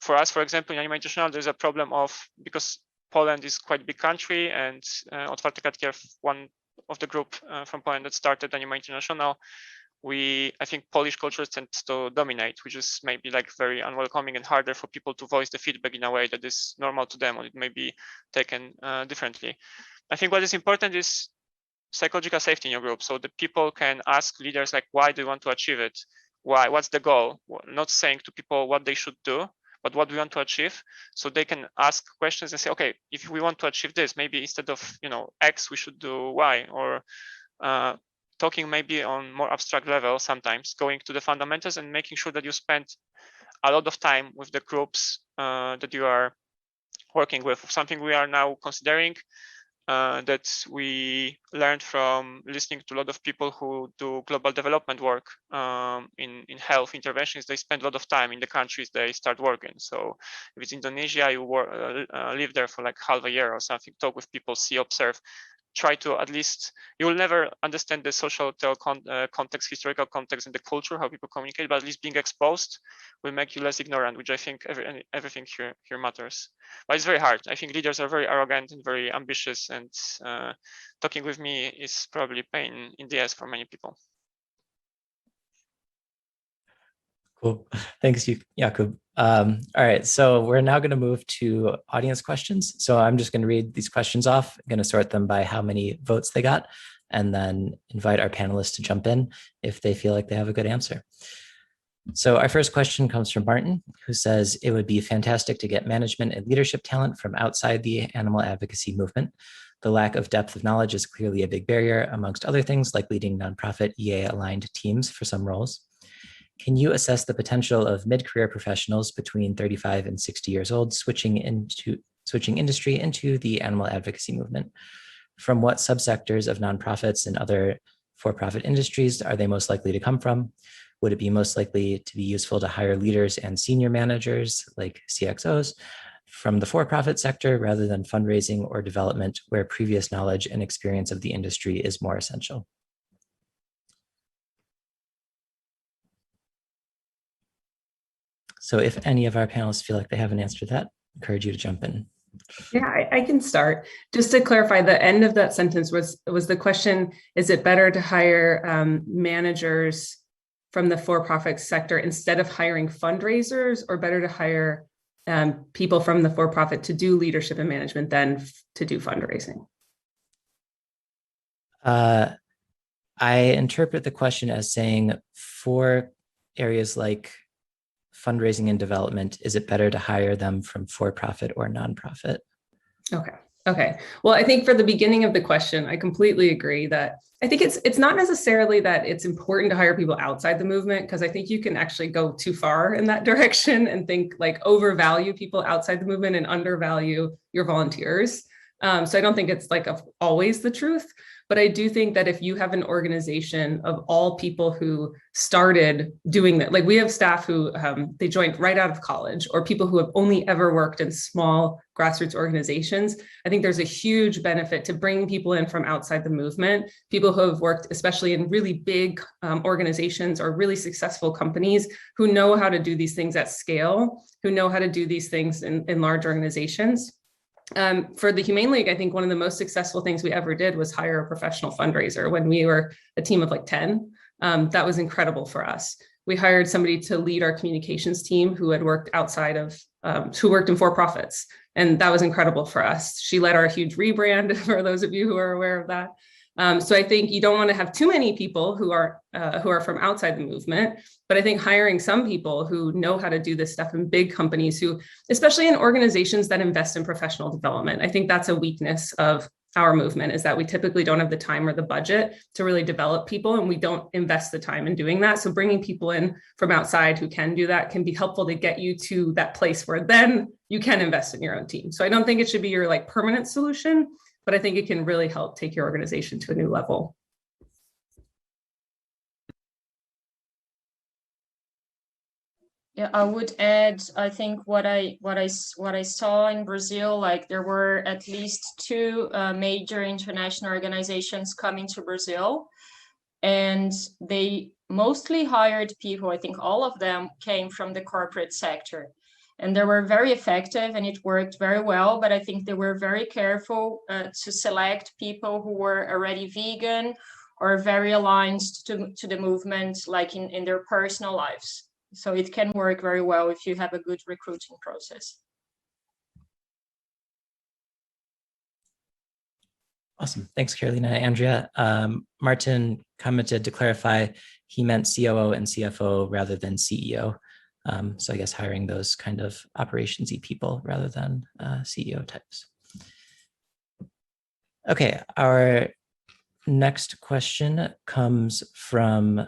for us, for example, in Anima International, there's a problem of, because Poland is quite a big country, and Otwarte Kartki are one of the group from Poland that started Anima International. I think Polish culture tends to dominate, which is maybe like very unwelcoming and harder for people to voice the feedback in a way that is normal to them, or it may be taken differently. I think what is important is psychological safety in your group, so that people can ask leaders like, why do you want to achieve it? Why? What's the goal? Not saying to people what they should do, but what we want to achieve, so they can ask questions and say, okay, if we want to achieve this, maybe instead of X, we should do Y, or talking maybe on more abstract level, sometimes going to the fundamentals and making sure that you spend a lot of time with the groups that you are working with. Something we are now considering that we learned from listening to a lot of people who do global development work in health interventions. They spend a lot of time in the countries they start working. So if it's Indonesia, you live there for like half a year or something, talk with people, see, observe, try to, at least, you will never understand the social context, historical context, and the culture, how people communicate, but at least being exposed will make you less ignorant, which I think everything here matters. But it's very hard. I think leaders are very arrogant and very ambitious, and talking with me is probably pain in the ass for many people. Cool. Thanks, Jakub. All right, so we're now going to move to audience questions. So I'm just going to read these questions off. I'm going to sort them by how many votes they got, and then invite our panelists to jump in if they feel like they have a good answer. So our first question comes from Martin, who says, it would be fantastic to get management and leadership talent from outside the animal advocacy movement. The lack of depth of knowledge is clearly a big barrier, amongst other things like leading nonprofit EA-aligned teams for some roles. Can you assess the potential of mid-career professionals between 35 and 60 years old switching industry into the animal advocacy movement? From what subsectors of nonprofits and other for-profit industries are they most likely to come from? Would it be most likely to be useful to hire leaders and senior managers like CXOs from the for-profit sector rather than fundraising or development, where previous knowledge and experience of the industry is more essential? So if any of our panelists feel like they have an answer to that, I encourage you to jump in. Yeah, I can start. Just to clarify, the end of that sentence was the question, is it better to hire managers from the for-profit sector instead of hiring fundraisers, or better to hire people from the for-profit to do leadership and management than to do fundraising? I interpret the question as saying, for areas like fundraising and development, is it better to hire them from for-profit or nonprofit? Okay. Well, I think for the beginning of the question, I completely agree that I think it's not necessarily that it's important to hire people outside the movement, because I think you can actually go too far in that direction and think like overvalue people outside the movement and undervalue your volunteers. So I don't think it's like always the truth, but I do think that if you have an organization of all people who started doing that, like we have staff who they joined right out of college, or people who have only ever worked in small grassroots organizations, I think there's a huge benefit to bringing people in from outside the movement, people who have worked especially in really big organizations or really successful companies who know how to do these things at scale, who know how to do these things in large organizations. For the Humane League, I think one of the most successful things we ever did was hire a professional fundraiser when we were a team of like 10. That was incredible for us. We hired somebody to lead our communications team who had worked outside of, who worked in for-profits. And that was incredible for us. She led our huge rebrand, for those of you who are aware of that. So I think you don't want to have too many people who are from outside the movement, but I think hiring some people who know how to do this stuff in big companies, who, especially in organizations that invest in professional development, I think that's a weakness of our movement, is that we typically don't have the time or the budget to really develop people, and we don't invest the time in doing that. So bringing people in from outside who can do that can be helpful to get you to that place where then you can invest in your own team. So I don't think it should be your like permanent solution, but I think it can really help take your organization to a new level. Yeah, I would add, I think what I saw in Brazil, like there were at least two major international organizations coming to Brazil, and they mostly hired people. I think all of them came from the corporate sector, and they were very effective and it worked very well. But I think they were very careful to select people who were already vegan or very aligned to the movement, like in their personal lives. So it can work very well if you have a good recruiting process. Awesome. Thanks, Carolina. Andrea, Martin commented to clarify, he meant COO and CFO rather than CEO. So I guess hiring those kind of operations-y people rather than CEO types. Okay, our next question comes from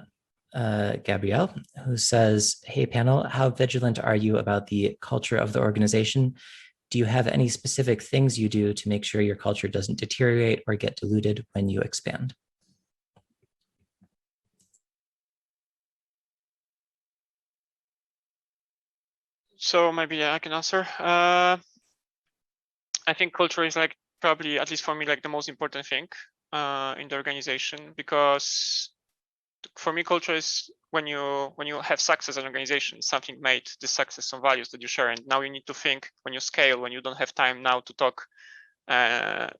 Gabrielle, who says, hey panel, how vigilant are you about the culture of the organization? Do you have any specific things you do to make sure your culture doesn't deteriorate or get diluted when you expand? So maybe I can answer. I think culture is like probably, at least for me, like the most important thing in the organization, because for me, culture is when you have success as an organization, something made this success, some values that you share, and now you need to think when you scale, when you don't have time now to talk to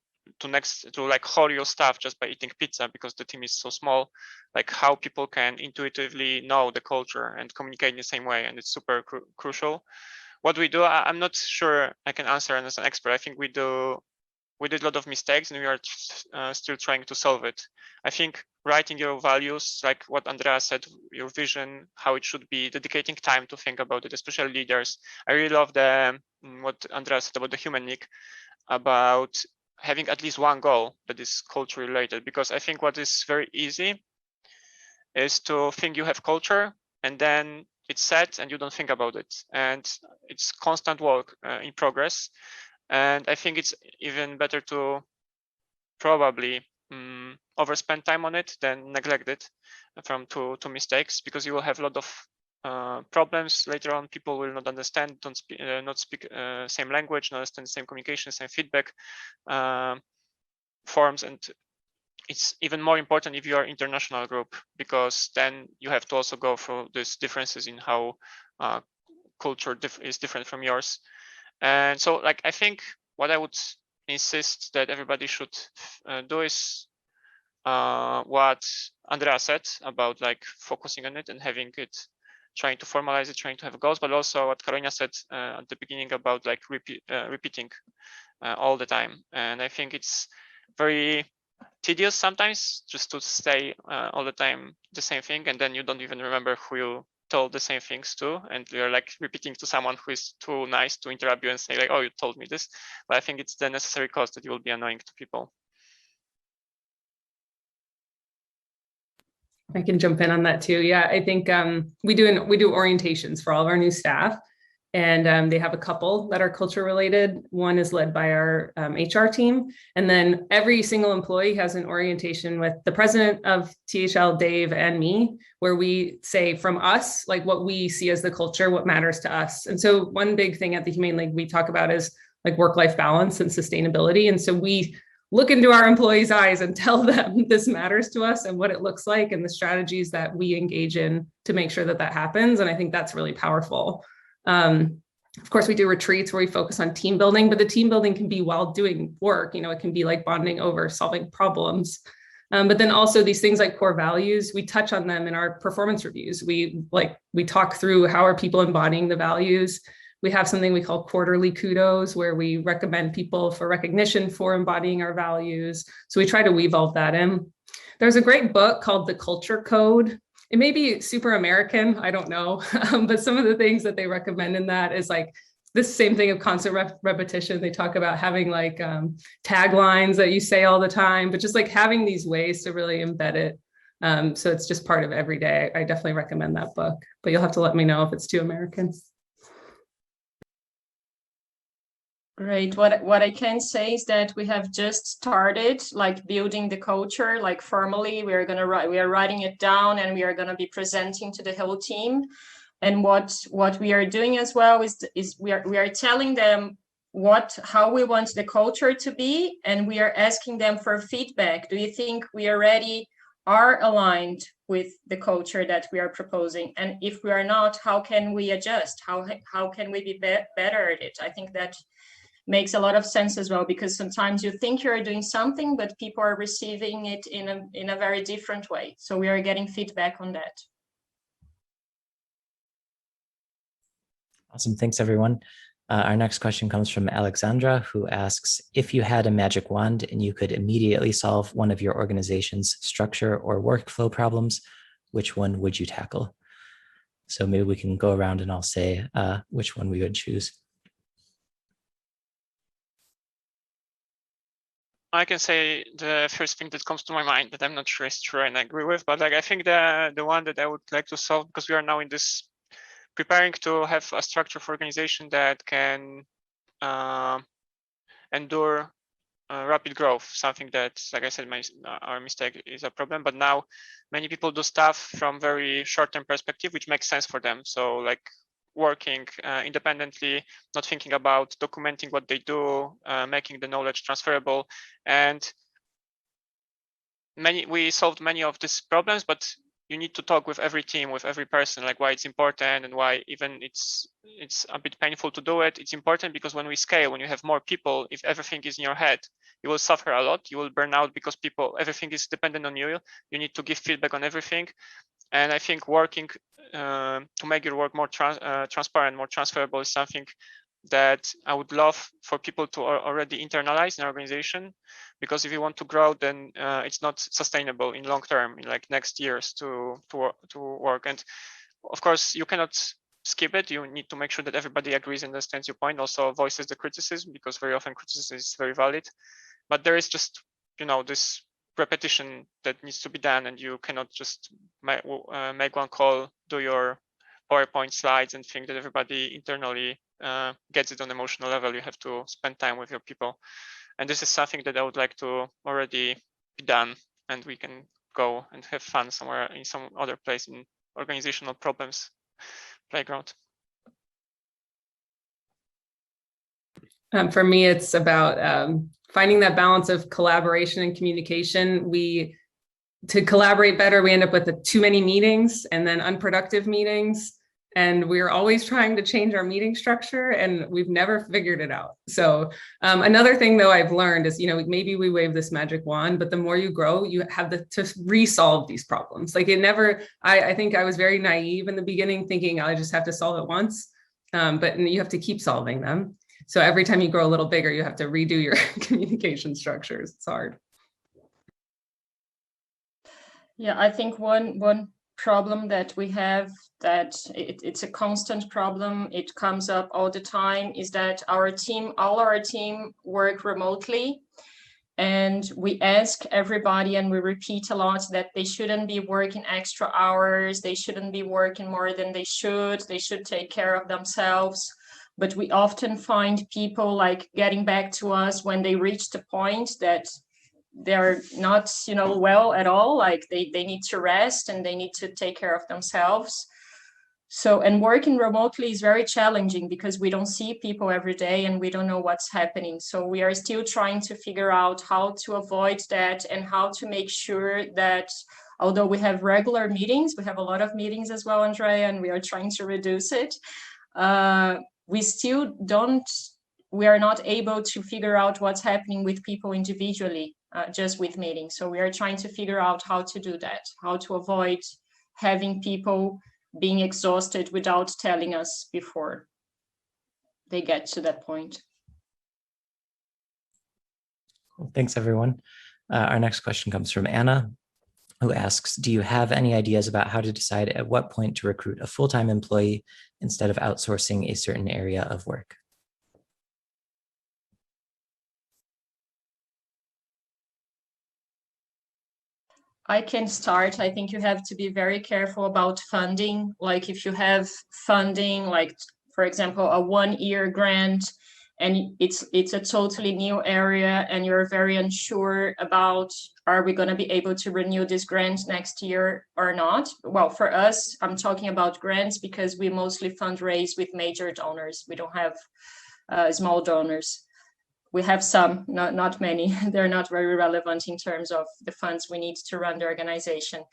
like haul your stuff just by eating pizza because the team is so small, like how people can intuitively know the culture and communicate in the same way, and it's super crucial. What we do, I'm not sure I can answer as an expert. I think we did a lot of mistakes and we are still trying to solve it. I think writing your values, like what Andrea said, your vision, how it should be, dedicating time to think about it, especially leaders. I really love what Andrea said about the Humane League, about having at least one goal that is culture related, because I think what is very easy is to think you have culture and then it's set and you don't think about it. And it's constant work in progress. And I think it's even better to probably overspend time on it than neglect it from two mistakes, because you will have a lot of problems later on. People will not understand, not speak same language, not understand the same communication, same feedback forms. And it's even more important if you are international group, because then you have to also go through these differences in how culture is different from yours. And so like, I think what I would insist that everybody should do is what Andrea said about like focusing on it and having it, trying to formalize it, trying to have goals, but also what Karolina said at the beginning about like repeating all the time. And I think it's very tedious sometimes just to say all the time the same thing, and then you don't even remember who you told the same things to, and you're like repeating to someone who is too nice to interrupt you and say like, oh, you told me this. But I think it's the necessary cost that you will be annoying to people. I can jump in on that too. Yeah, I think we do orientations for all of our new staff, and they have a couple that are culture related. One is led by our HR team, and then every single employee has an orientation with the president of THL, Dave, and me, where we say from us, like what we see as the culture, what matters to us. And so one big thing at the Humane League we talk about is like work-life balance and sustainability. And so we look into our employees' eyes and tell them this matters to us and what it looks like and the strategies that we engage in to make sure that that happens. And I think that's really powerful. Of course, we do retreats where we focus on team building, but the team building can be while doing work. You know, it can be like bonding over solving problems. But then also these things like core values, we touch on them in our performance reviews. We talk through how are people embodying the values. We have something we call quarterly kudos, where we recommend people for recognition for embodying our values. So we try to weave all of that in. There's a great book called The Culture Code. It may be super American, I don't know, but some of the things that they recommend in that is like this same thing of constant repetition. They talk about having like taglines that you say all the time, but just like having these ways to really embed it. So it's just part of every day. I definitely recommend that book, but you'll have to let me know if it's too American. Great. What I can say is that we have just started like building the culture, like formally. We are writing it down, and we are going to be presenting to the whole team. And what we are doing as well is we are telling them how we want the culture to be, and we are asking them for feedback. Do you think we already are aligned with the culture that we are proposing? And if we are not, how can we adjust? How can we be better at it? I think that makes a lot of sense as well, because sometimes you think you're doing something, but people are receiving it in a very different way. So we are getting feedback on that. Awesome. Thanks, everyone. Our next question comes from Alexandra, who asks, if you had a magic wand and you could immediately solve one of your organization's structure or workflow problems, which one would you tackle? So maybe we can go around and I'll say which one we would choose. I can say the first thing that comes to my mind that I'm not sure is true and I agree with, but like I think the one that I would like to solve, because we are now in this preparing to have a structure for organization that can endure rapid growth, something that, like I said, our mistake is a problem, but now many people do stuff from very short-term perspective, which makes sense for them. So like working independently, not thinking about documenting what they do, making the knowledge transferable. And we solved many of these problems, but you need to talk with every team, with every person, like why it's important and why even it's a bit painful to do it. It's important because when we scale, when you have more people, if everything is in your head, you will suffer a lot. You will burn out because everything is dependent on you. You need to give feedback on everything. And I think working to make your work more transparent, more transferable is something that I would love for people to already internalize in our organization, because if you want to grow, then it's not sustainable in long term, in like next years to work. And of course, you cannot skip it. You need to make sure that everybody agrees and understands your point, also voices the criticism, because very often criticism is very valid. But there is just, this repetition that needs to be done, and you cannot just make one call, do your PowerPoint slides and think that everybody internally gets it on emotional level. You have to spend time with your people. And this is something that I would like to already be done, and we can go and have fun somewhere in some other place in organizational problems playground. For me, it's about finding that balance of collaboration and communication. To collaborate better, we end up with too many meetings and then unproductive meetings. And we're always trying to change our meeting structure, and we've never figured it out. So another thing, though, I've learned is, maybe we wave this magic wand, but the more you grow, you have to resolve these problems. Like it never, I think I was very naive in the beginning, thinking I just have to solve it once, but you have to keep solving them. So every time you grow a little bigger, you have to redo your communication structures. It's hard. Yeah, I think one problem that we have, that it's a constant problem, it comes up all the time, is that all our team work remotely, and we ask everybody and we repeat a lot that they shouldn't be working extra hours, they shouldn't be working more than they should take care of themselves. But we often find people like getting back to us when they reach the point that they're not, well at all, like they need to rest and they need to take care of themselves. So, and working remotely is very challenging because we don't see people every day and we don't know what's happening. So we are still trying to figure out how to avoid that and how to make sure that, although we have regular meetings, we have a lot of meetings as well, Andrea, and we are trying to reduce it. We are not able to figure out what's happening with people individually, just with meetings. So we are trying to figure out how to do that, how to avoid having people being exhausted without telling us before they get to that point. Cool. Thanks, everyone. Our next question comes from Anna, who asks, do you have any ideas about how to decide at what point to recruit a full-time employee instead of outsourcing a certain area of work? I can start. I think you have to be very careful about funding. Like if you have funding, like for example, a 1-year grant, and it's a totally new area and you're very unsure about, are we going to be able to renew this grant next year or not? Well, for us, I'm talking about grants because we mostly fundraise with major donors. We don't have small donors. We have some, not many. They're not very relevant in terms of the funds we need to run the organization.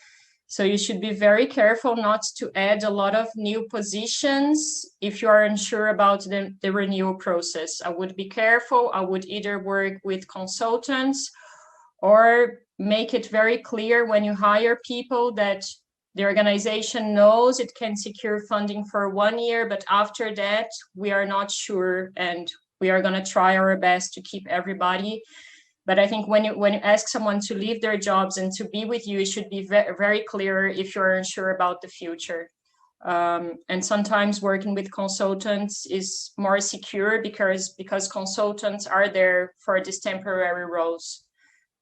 So you should be very careful not to add a lot of new positions if you are unsure about the renewal process. I would be careful. I would either work with consultants or make it very clear when you hire people that the organization knows it can secure funding for 1 year, but after that, we are not sure, and we are going to try our best to keep everybody. But I think when you ask someone to leave their jobs and to be with you, it should be very clear if you're unsure about the future. And sometimes working with consultants is more secure because consultants are there for these temporary roles,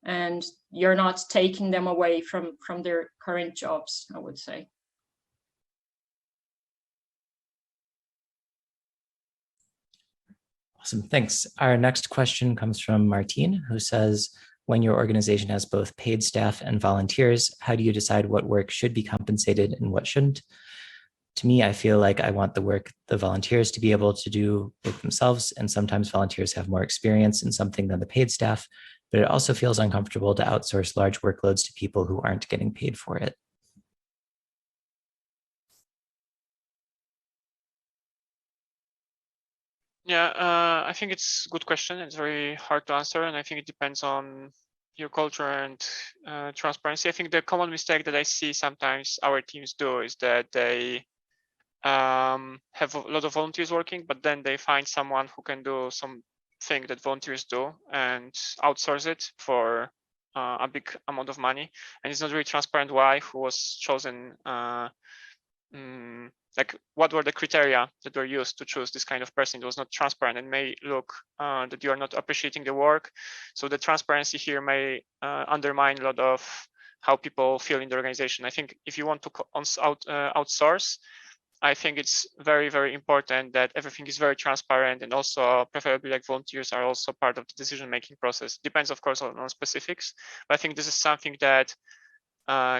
and you're not taking them away from their current jobs, I would say. Awesome, thanks. Our next question comes from Martine, who says, when your organization has both paid staff and volunteers, how do you decide what work should be compensated and what shouldn't? To me, I feel like I want the work the volunteers to be able to do with themselves, and sometimes volunteers have more experience in something than the paid staff, but it also feels uncomfortable to outsource large workloads to people who aren't getting paid for it. Yeah, I think it's a good question. It's very hard to answer, and I think it depends on your culture and transparency. I think the common mistake that I see sometimes our teams do is that they have a lot of volunteers working, but then they find someone who can do something that volunteers do and outsource it for a big amount of money. And it's not really transparent why, who was chosen, like what were the criteria that were used to choose this kind of person. It was not transparent and may look that you are not appreciating the work. So the transparency here may undermine a lot of how people feel in the organization. I think if you want to outsource, I think it's very, very important that everything is very transparent, and also preferably like volunteers are also part of the decision-making process. Depends, of course, on specifics, but I think this is something that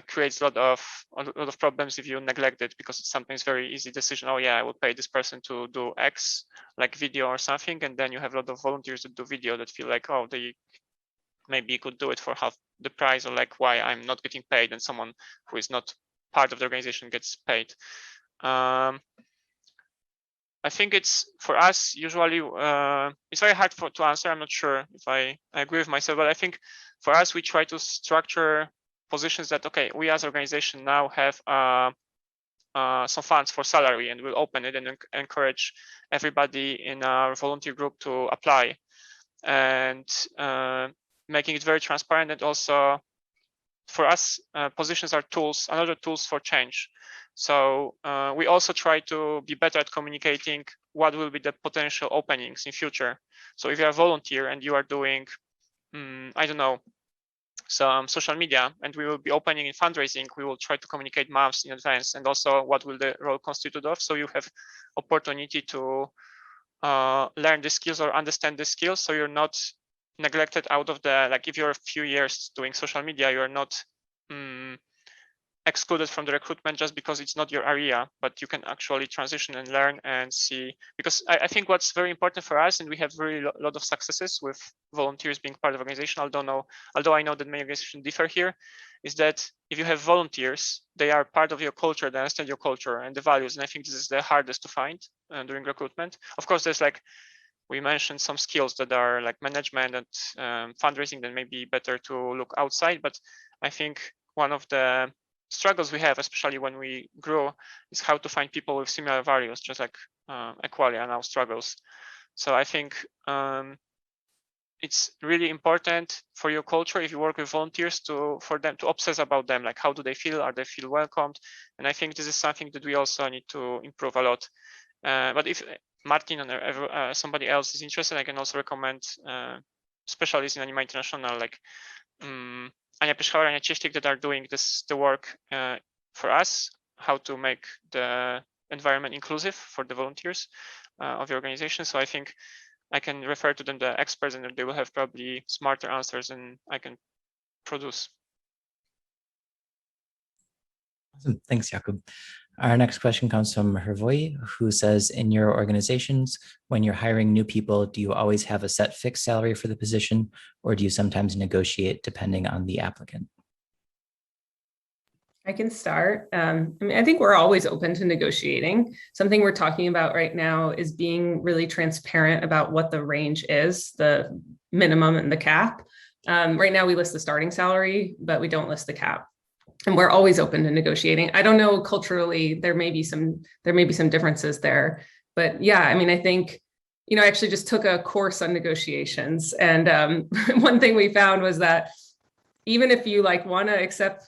creates a lot of problems if you neglect it, because it's sometimes very easy decision. Oh yeah, I will pay this person to do X, like video or something, and then you have a lot of volunteers that do video that feel like, oh, they maybe could do it for half the price, or like, why I'm not getting paid, and someone who is not part of the organization gets paid. I think it's for us usually it's very hard to answer. I'm not sure if I agree with myself, but I think for us we try to structure positions that okay, we as organization now have some funds for salary, and we'll open it and encourage everybody in our volunteer group to apply, and making it very transparent. And also for us, positions are tools, another tools for change. So we also try to be better at communicating what will be the potential openings in future. So if you're a volunteer and you are doing, I don't know, some social media, and we will be opening in fundraising, we will try to communicate months in advance, and also what will the role constitute of. So you have opportunity to learn the skills or understand the skills, so you're not neglected out of the, like if you're a few years doing social media, you're not excluded from the recruitment just because it's not your area, but you can actually transition and learn and see. Because I think what's very important for us, and we have really a lot of successes with volunteers being part of organization, although I know that many organizations differ here, is that if you have volunteers, they are part of your culture, they understand your culture and the values. And I think this is the hardest to find during recruitment. Of course, there's like, we mentioned some skills that are like management and fundraising that may be better to look outside. But I think one of the struggles we have, especially when we grow, is how to find people with similar values, just like Equalia and our struggles. So I think it's really important for your culture, if you work with volunteers, for them to obsess about them, like how do they feel, are they feel welcomed? And I think this is something that we also need to improve a lot. But if Martin or somebody else is interested, I can also recommend specialists in Anima International, like Ania Pyszchauer, Ania Cieślik, that are doing the work for us, how to make the environment inclusive for the volunteers of the organization. So I think I can refer to them, the experts, and they will have probably smarter answers than I can produce. Awesome. Thanks, Jakub. Our next question comes from Hervoy, who says, in your organizations, when you're hiring new people, do you always have a set fixed salary for the position, or do you sometimes negotiate depending on the applicant? I can start. I mean, I think we're always open to negotiating. Something we're talking about right now is being really transparent about what the range is, the minimum and the cap. Right now we list the starting salary, but we don't list the cap. And we're always open to negotiating. I don't know, culturally, there may be some differences there, but yeah, I mean, I think, you know, I actually just took a course on negotiations. And one thing we found was that even if you like want to accept,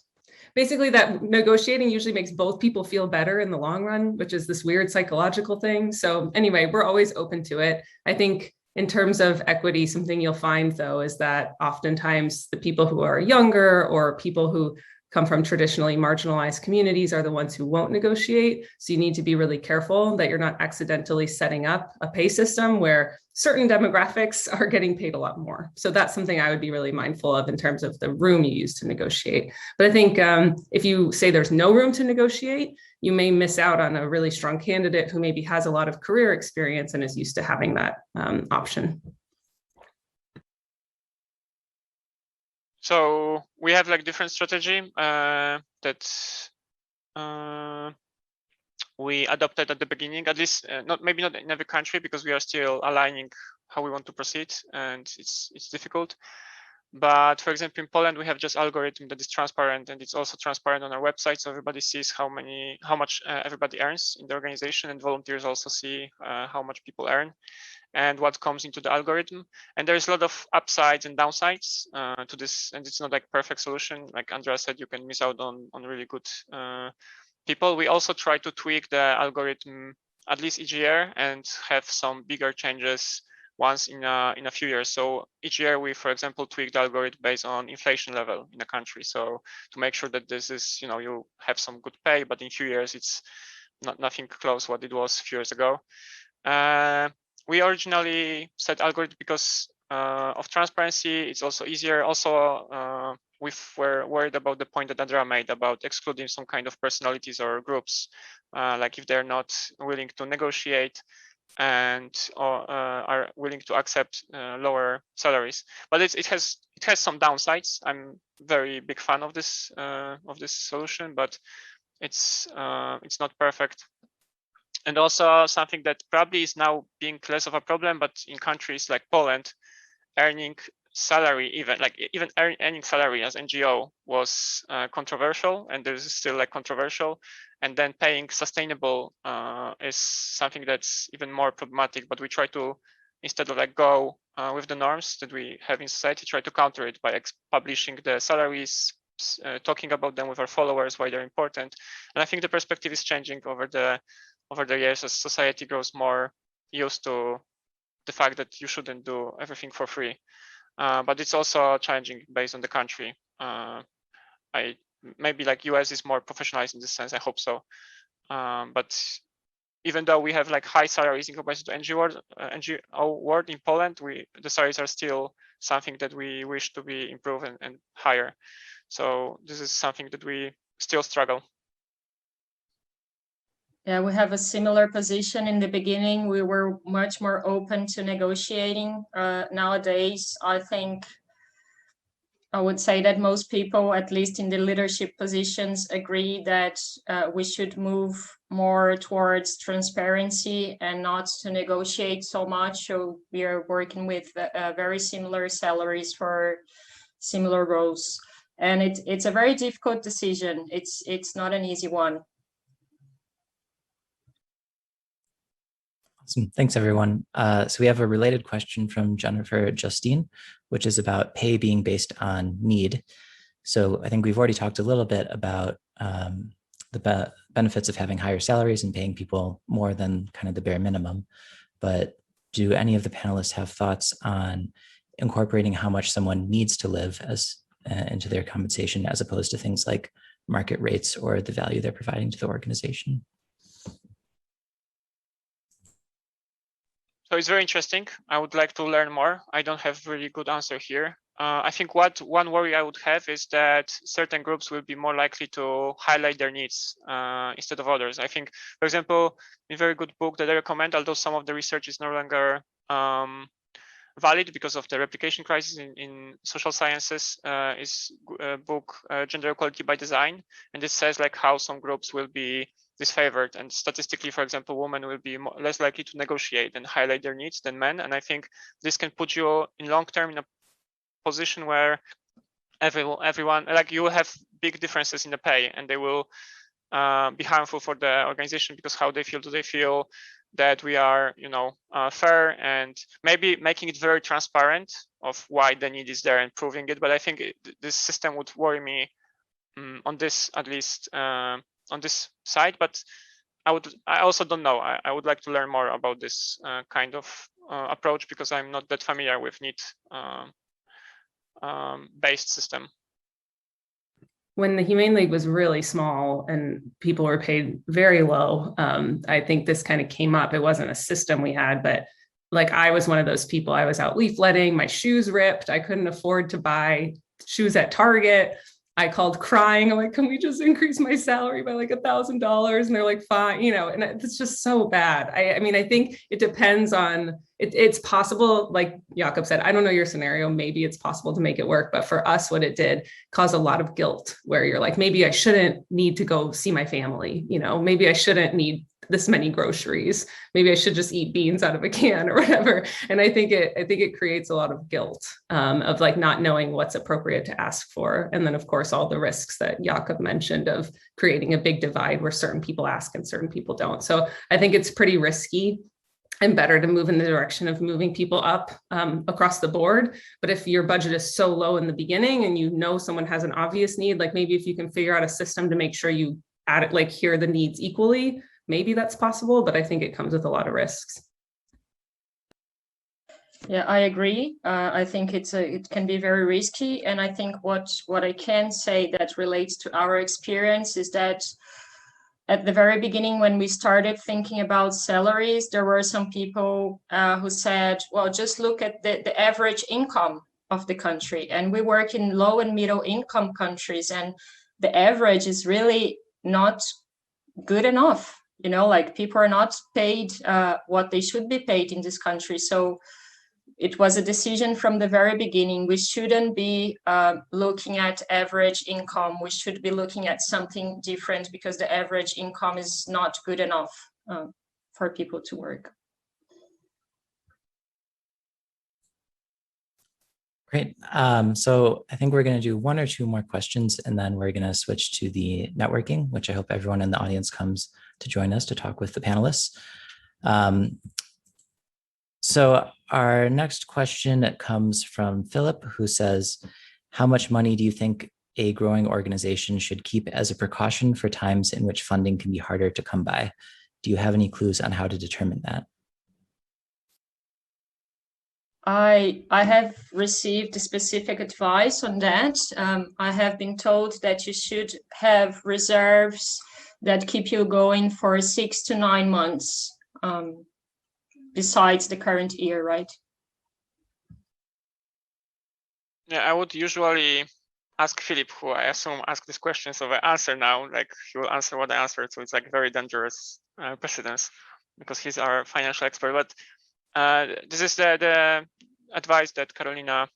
basically that negotiating usually makes both people feel better in the long run, which is this weird psychological thing. So anyway, we're always open to it. I think in terms of equity, something you'll find though, is that oftentimes the people who are younger or people who come from traditionally marginalized communities are the ones who won't negotiate. So you need to be really careful that you're not accidentally setting up a pay system where certain demographics are getting paid a lot more. So that's something I would be really mindful of in terms of the room you use to negotiate. But I think if you say there's no room to negotiate, you may miss out on a really strong candidate who maybe has a lot of career experience and is used to having that option. So we have like different strategy that we adopted at the beginning, at least maybe not in every country, because we are still aligning how we want to proceed, and it's difficult. But for example, in Poland, we have just algorithm that is transparent, and it's also transparent on our website, so everybody sees how much everybody earns in the organization, and volunteers also see how much people earn and what comes into the algorithm. And there's a lot of upsides and downsides to this, and it's not like perfect solution. Like Andrea said, you can miss out on really good people. We also try to tweak the algorithm at least each year and have some bigger changes once in a few years. So each year we, for example, tweak the algorithm based on inflation level in a country. So to make sure that this is, you know, you have some good pay, but in a few years it's nothing close what it was a few years ago. We originally set algorithm because of transparency. It's also easier. Also, we were worried about the point that Andrea made about excluding some kind of personalities or groups, like if they're not willing to negotiate and are willing to accept lower salaries. But it has some downsides. I'm very big fan of this solution, but it's not perfect. And also something that probably is now being less of a problem, but in countries like Poland, earning salary, even earning salary as NGO was controversial, and there's still like controversial. And then paying sustainable is something that's even more problematic. But we try to, instead of like go with the norms that we have in society, try to counter it by publishing the salaries, talking about them with our followers, why they're important. And I think the perspective is changing over the years as society grows more used to the fact that you shouldn't do everything for free. But it's also challenging based on the country. Maybe like US is more professionalized in this sense, I hope so. But even though we have like high salaries in comparison to NGO world in Poland, the salaries are still something that we wish to be improved and higher. So this is something that we still struggle. Yeah, we have a similar position. In the beginning, we were much more open to negotiating. Nowadays, I think I would say that most people, at least in the leadership positions, agree that we should move more towards transparency and not to negotiate so much. So we are working with very similar salaries for similar roles. And it's a very difficult decision. It's not an easy one. Awesome. Thanks, everyone. So we have a related question from Jennifer Justine, which is about pay being based on need. So I think we've already talked a little bit about the benefits of having higher salaries and paying people more than kind of the bare minimum. But do any of the panelists have thoughts on incorporating how much someone needs to live into their compensation, as opposed to things like market rates or the value they're providing to the organization? So it's very interesting. I would like to learn more. I don't have really good answer here. I think one worry I would have is that certain groups will be more likely to highlight their needs instead of others. I think, for example, a very good book that I recommend, although some of the research is no longer valid because of the replication crisis in social sciences, is a book, Gender Equality by Design. And it says like how some groups will be disfavored, and statistically, for example, women will be less likely to negotiate and highlight their needs than men. And I think this can put you in long term in a position where everyone, like, you will have big differences in the pay, and they will be harmful for the organization, because how they feel, do they feel that we are, fair, and maybe making it very transparent of why the need is there and proving it. But I think this system would worry me on this, at least on this side. But I also don't know. I would like to learn more about this kind of approach, because I'm not that familiar with need based system. When the Humane League was really small and people were paid very low, I think this kind of came up. It wasn't a system we had, but like, I was one of those people. I was out leafletting, my shoes ripped. I couldn't afford to buy shoes at Target. I called crying. I'm like, can we just increase my salary by like $1,000? And they're like, fine, and it's just so bad. I mean, I think it depends on, it's possible, like Jakub said, I don't know your scenario, maybe it's possible to make it work. But for us, what it did cause a lot of guilt, where you're like, maybe I shouldn't need to go see my family. Maybe I shouldn't need this many groceries. Maybe I should just eat beans out of a can or whatever. And I think it creates a lot of guilt of like not knowing what's appropriate to ask for. And then of course, all the risks that Jakub mentioned of creating a big divide where certain people ask and certain people don't. So I think it's pretty risky and better to move in the direction of moving people up across the board. But if your budget is so low in the beginning and someone has an obvious need, like maybe if you can figure out a system to make sure you add it, like hear the needs equally, maybe that's possible, but I think it comes with a lot of risks. Yeah, I agree. I think it can be very risky. And I think what I can say that relates to our experience is that at the very beginning, when we started thinking about salaries, there were some people who said, well, just look at the average income of the country. And we work in low and middle income countries, and the average is really not good enough. Like, people are not paid what they should be paid in this country. So it was a decision from the very beginning. We shouldn't be looking at average income. We should be looking at something different, because the average income is not good enough. for people to work. Great. So I think we're going to do one or two more questions, and then we're going to switch to the networking, which I hope everyone in the audience comes to join us to talk with the panelists. So our next question comes from Philip, who says, how much money do you think a growing organization should keep as a precaution for times in which funding can be harder to come by? Do you have any clues on how to determine that? I have received specific advice on that. I have been told that you should have reserves that keep you going for 6 to 9 months, besides the current year, right? Yeah, I would usually ask Philip, who I assume asked this question, so I answer now, like he will answer what I answered. So it's like very dangerous precedence because he's our financial expert. But this is the advice that Carolina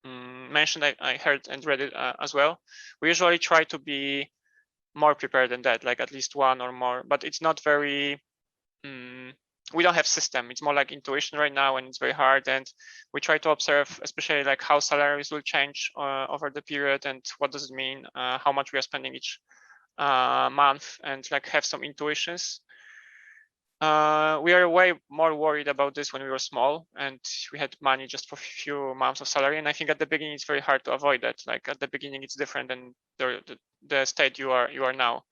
mentioned. I heard and read it as well. We usually try to be more prepared than that, like at least one or more, but it's not very, we don't have system. It's more like intuition right now, and it's very hard. And we try to observe, especially like how salaries will change over the period and what does it mean, how much we are spending each month, and like have some intuitions. We are way more worried about this when we were small and we had money just for a few months of salary. And I think at the beginning it's very hard to avoid that. Like at the beginning it's different than the state you are now.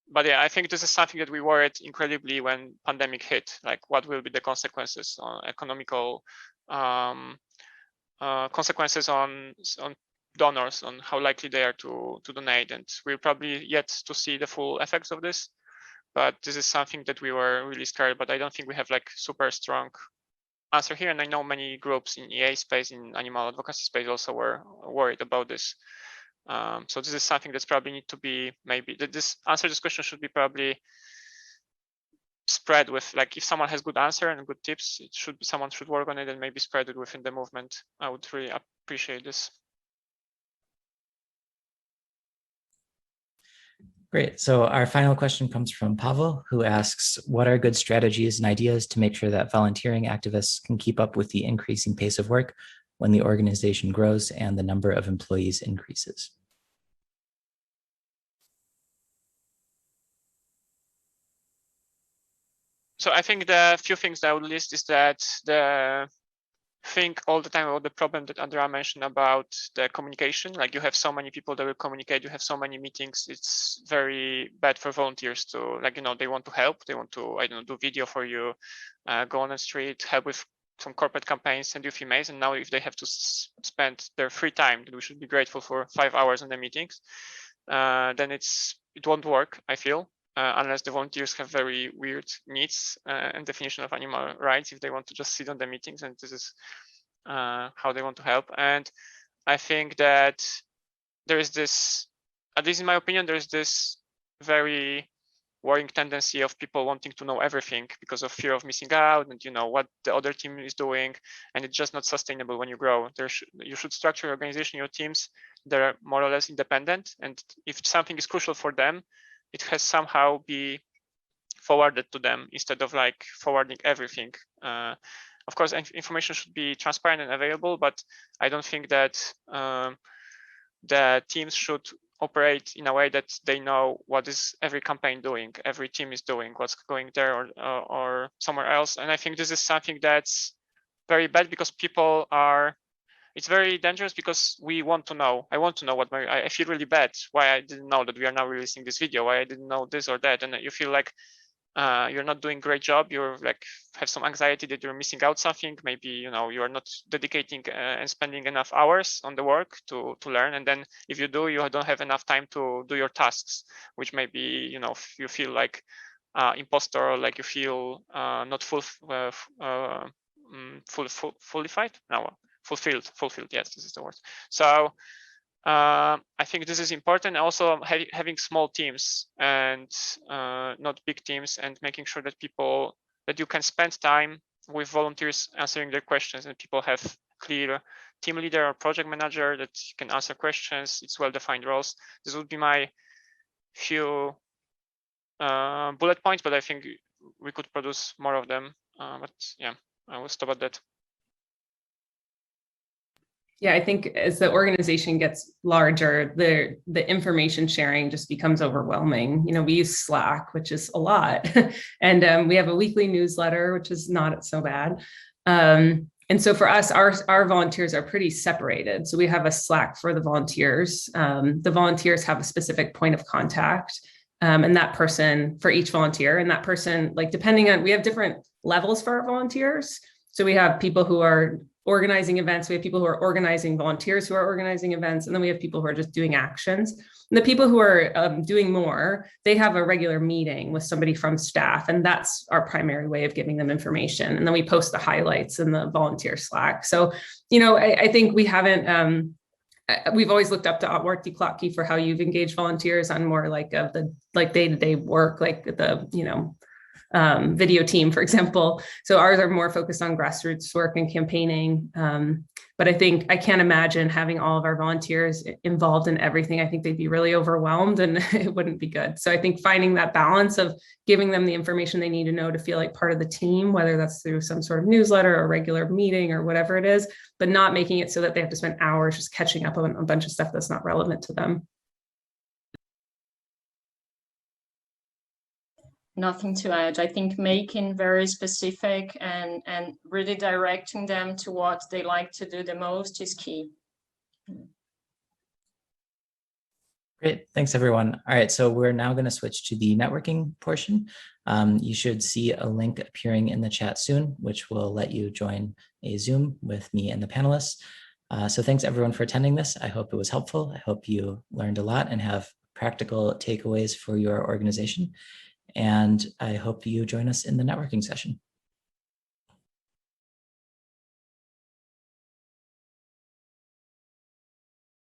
But yeah, I think this is something that we worried incredibly when pandemic hit. Like what will be the consequences on economical consequences on donors, on how likely they are to donate, and we're probably yet to see the full effects of this. But this is something that we were really scared, but I don't think we have like super strong answer here. And I know many groups in EA space, in animal advocacy space also were worried about this. So this is something that's probably need to be maybe, this question should be probably spread with, like if someone has good answer and good tips, it should be, someone should work on it and maybe spread it within the movement. I would really appreciate this. Great. So our final question comes from Pavel, who asks, what are good strategies and ideas to make sure that volunteering activists can keep up with the increasing pace of work when the organization grows and the number of employees increases? So I think the few things that I would list is that think all the time about the problem that Andrea mentioned about the communication. Like you have so many people that will communicate, you have so many meetings. It's very bad for volunteers to, like, they want to help. They want to, I don't know, do video for you, go on the street, help with some corporate campaigns, send you emails. And now if they have to spend their free time, that we should be grateful for 5 hours on the meetings, then it won't work, I feel. Unless the volunteers have very weird needs and definition of animal rights, if they want to just sit on the meetings and this is how they want to help. And I think that there is this, at least in my opinion, there's this very worrying tendency of people wanting to know everything because of fear of missing out and what the other team is doing, and it's just not sustainable when you grow. You should structure your organization, your teams, they're more or less independent, and if something is crucial for them, it has somehow be forwarded to them instead of like forwarding everything. Of course, information should be transparent and available, but I don't think that the teams should operate in a way that they know what is every campaign doing, every team is doing, what's going there or somewhere else. And I think this is something that's very bad because people are, it's very dangerous because we want to know. I want to know what I feel really bad why I didn't know that we are now releasing this video, why I didn't know this or that, and you feel like you're not doing a great job. You're like have some anxiety that you're missing out something. Maybe you are not dedicating and spending enough hours on the work to learn. And then if you do, you don't have enough time to do your tasks, which maybe you feel like imposter, or like you feel not fulfilled. Yes, this is the word. So I think this is important. Also having small teams and not big teams, and making sure that you can spend time with volunteers answering their questions, and people have clear team leader or project manager that can answer questions. It's well-defined roles. This would be my few bullet points, but I think we could produce more of them. But yeah, I will stop at that. Yeah, I think as the organization gets larger, the information sharing just becomes overwhelming. You know, we use Slack, which is a lot, and we have a weekly newsletter, which is not so bad. And so for us, our volunteers are pretty separated. So we have a Slack for the volunteers. The volunteers have a specific point of contact, and that person for each volunteer, and that person, like depending on, we have different levels for our volunteers. So we have people who are organizing events. We have people who are organizing volunteers who are organizing events. And then we have people who are just doing actions. And the people who are doing more, they have a regular meeting with somebody from staff. And that's our primary way of giving them information. And then we post the highlights in the volunteer Slack. So, you know, I think we haven't, we've always looked up to Outwork Klotke for how you've engaged volunteers on more like of the like day-to-day work, like the, you know, video team, for example. So ours are more focused on grassroots work and campaigning. But I think I can't imagine having all of our volunteers involved in everything. I think they'd be really overwhelmed and it wouldn't be good. So I think finding that balance of giving them the information they need to know to feel like part of the team, whether that's through some sort of newsletter or regular meeting or whatever it is, but not making it so that they have to spend hours just catching up on a bunch of stuff that's not relevant to them. Nothing to add. I think making very specific and really directing them to what they like to do the most is key. Great, thanks everyone. All right, so we're now going to switch to the networking portion. You should see a link appearing in the chat soon, which will let you join a Zoom with me and the panelists. So thanks everyone for attending this. I hope it was helpful. I hope you learned a lot and have practical takeaways for your organization. And I hope you join us in the networking session.